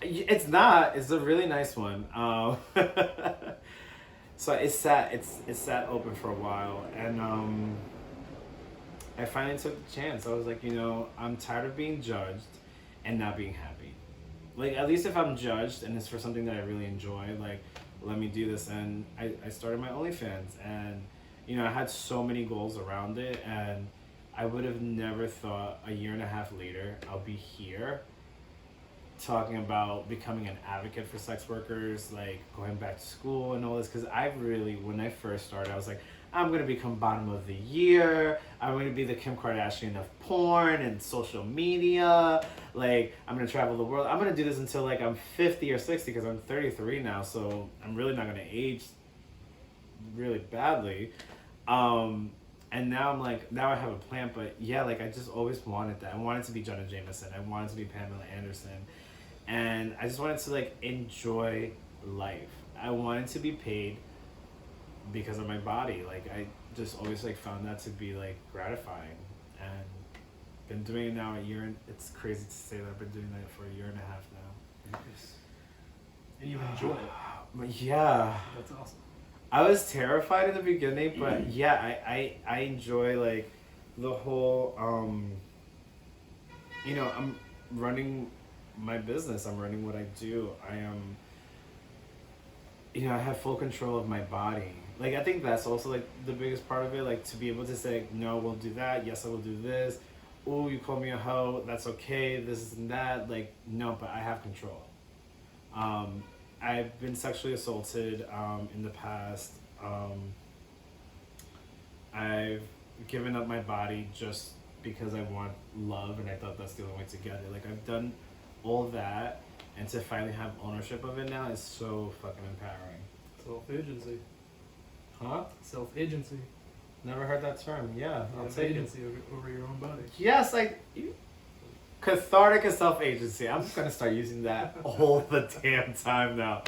It's not. It's a really nice one. So it sat open for a while, and I finally took the chance. I was like, I'm tired of being judged and not being happy. Like, at least if I'm judged and it's for something that I really enjoy, like, let me do this. And I started my OnlyFans, and I had so many goals around it, and I would have never thought a year and a half later I'll be here talking about becoming an advocate for sex workers, like going back to school and all this, because I really, when I first started, I was like, I'm going to become bottom of the year, I'm going to be the Kim Kardashian of porn and social media, like, I'm going to travel the world, I'm going to do this until like I'm 50 or 60, because I'm 33 now, so I'm really not going to age really badly. And now I'm like, now I have a plan, but yeah, like, I just always wanted that. I wanted to be Jenna Jameson, I wanted to be Pamela Anderson. And I just wanted to like enjoy life. I wanted to be paid because of my body. Like, I just always like found that to be like gratifying. And been doing it now a year, and it's crazy to say that I've been doing that for a year and a half now. Nice. And you enjoy it. But yeah. That's awesome. I was terrified in the beginning, but yeah, I enjoy like the whole I'm running my business, I'm running what I do. I am I have full control of my body. Like, I think that's also like the biggest part of it, like to be able to say, no, we'll do that, yes, I will do this. Oh, you call me a hoe, that's okay, this and that. Like, no, but I have control. I've been sexually assaulted in the past. I've given up my body just because I want love, and I thought that's the only way to get it. Like, I've done all that, and to finally have ownership of it now is so fucking empowering. Self-agency. Huh? Self-agency. Never heard that term. Yeah, You I'll have take it. agency over your own body. Yes, cathartic and self-agency. I'm gonna start using that all the damn time now.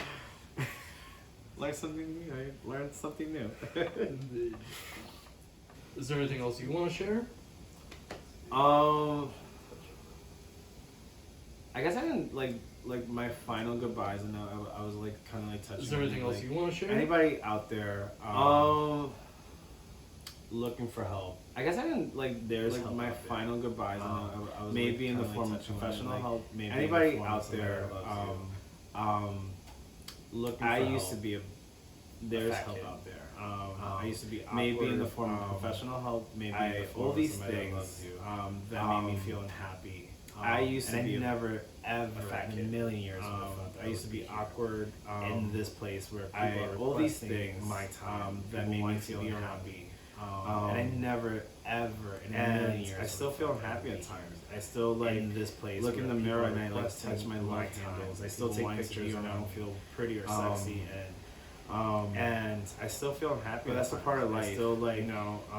Learn something new. I learned something new. Indeed. Is there anything else you want to share? I guess I didn't like my final goodbyes, and I was like kind of like touching. Is there anything on, else you want to share? Anybody out there? Looking for help. I guess I didn't like. There's like my final goodbyes, and I was maybe in the form of professional help. Maybe anybody out there? Looking. I used to be a. There's help out there. I used to be awkward, maybe in the form of professional help. Maybe in the form all these things that made me feel unhappy. I used to be never ever in a million years. I used to be awkward in this place where people are all these things my time that made me feel unhappy. And I never ever in a million years. I still feel unhappy at times. I still like in this place. Look in the mirror and I like touch my love handles. I still take pictures and I don't feel pretty or sexy and I still feel unhappy. But that's a part of life. I still like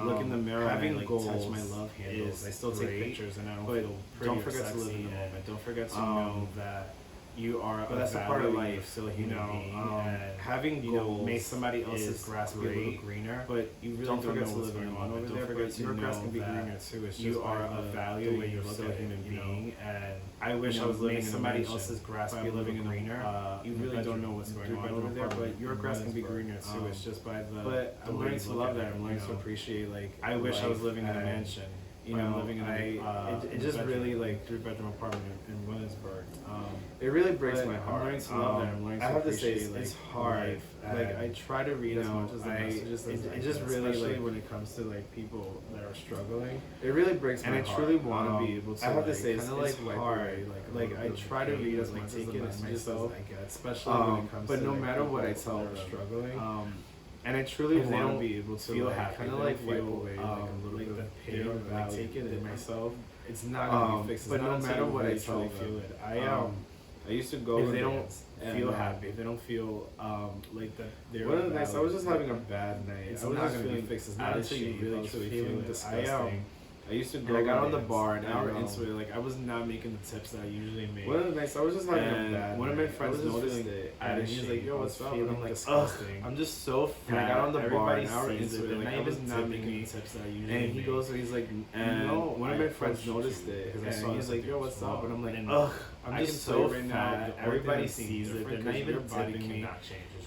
look in the mirror and I like touch my love handles. I still take pictures and I don't feel pretty or sexy. Don't forget to live in the moment. Don't forget to know that you are a that's a part of life. Still a human being. And having goals make somebody else's grass be a little greener. But you really don't forget to live in the moment. Don't forget your grass can be greener too. It's you are a value when you're still a human being. And I wish I was living in somebody else's grass be living in greener. You really don't know what's going on over there, but your grass can be greener too. It's just by the. But I'm learning to love that. I'm learning to appreciate like. I wish I was living in a mansion. You know, living in it just really like 3-bedroom apartment in Williamsburg. It really breaks my heart. I'm learning to love that. I'm learning to I have to say it's hard. Like I try to read as much as the messages as I just really especially like when it comes to like people that are struggling. It really breaks my heart. And I truly want to be able to. I have to say it's hard. Like I try to read as much as the messages as I get, especially when it comes to. But no matter what I tell them, struggling. And I truly want to be able to feel happy, kind of like feel away, like a little bit of pain, or like take it in myself. It's not gonna be fixed. But no matter what I tell them, feel it. I used to go. If they don't feel happy, if they don't feel like that, they're. One of the nights I was just having a bad night. It's not gonna be fixed. It's not until you really feel disgusting. I used to go. And I got on the bar an hour into it. Like I was not making the tips that I usually make. One of the nights I was just having a bad. One of my friends noticed it, and he was like, "Yo, what's up?" And I'm like, "Disgusting. I'm just so fat." And I got on the bar an hour into it. Like I was not making the tips that I usually make. And he goes, he's like, "No." One of my friends noticed it, and he's like, "Yo, what's up?" And I'm like, "Ugh, I'm just so fat. Everybody sees it. They're not even tipping me."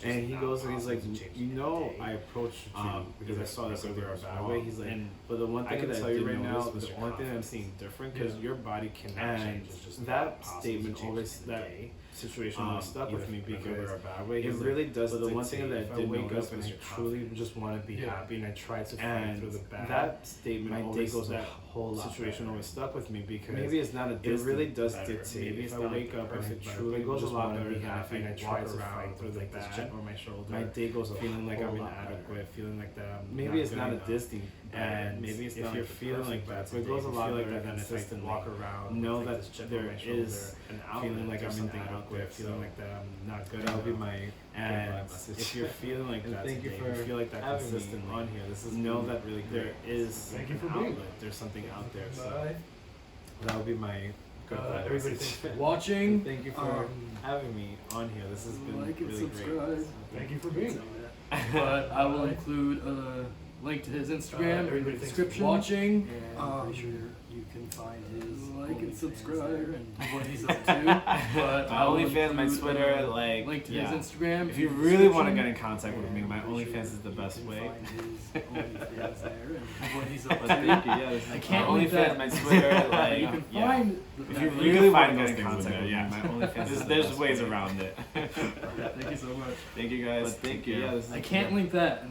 And he goes and he's like, you know, I approached you because I saw this over a bad way. He's like, but the one thing I can tell you right now, the only thing I'm seeing different because your body cannot change. It's just that statement always that situation always stuck with me because over a bad way. It really does. But the one thing that I did wake up and I truly just want to be happy and I try to fight through the bad. That statement always goes that whole situation always stuck with me because maybe it's not a. It really does dictate. Maybe if I wake up and it truly goes a lot better than I try to fight through the bad. Or my shoulder. My day goes feeling like I'm inadequate, feeling like that. Maybe it's not a Disney, and maybe it's if you're feeling like that, so it goes a lot better than if I walk around. Know that there is an feeling like I'm inadequate, feeling like that I'm not good. That'll be my if you're feeling like that, thank you for feel like that consistently on here. This is know that really there is an outlet. There's something out there. So that'll be my. Everybody, thanks for watching. Thank you for having me on here. This has been like and really subscribe. Great. Thank you for being here. But I will include a link to his Instagram in the description. Watching. Pretty sure you can find his like and subscribe and what he's up to. But my OnlyFans, my Twitter, like link to his Instagram. If you really want to get in contact with me, my OnlyFans is the best way. OnlyFans there and what he's up to. Thank you. Yeah, I can't my link OnlyFans, that. my Twitter, like you can find. If you really want to get in contact with me, my OnlyFans. There's ways around it. Thank you so much. Thank you guys. Thank you. I can't link that.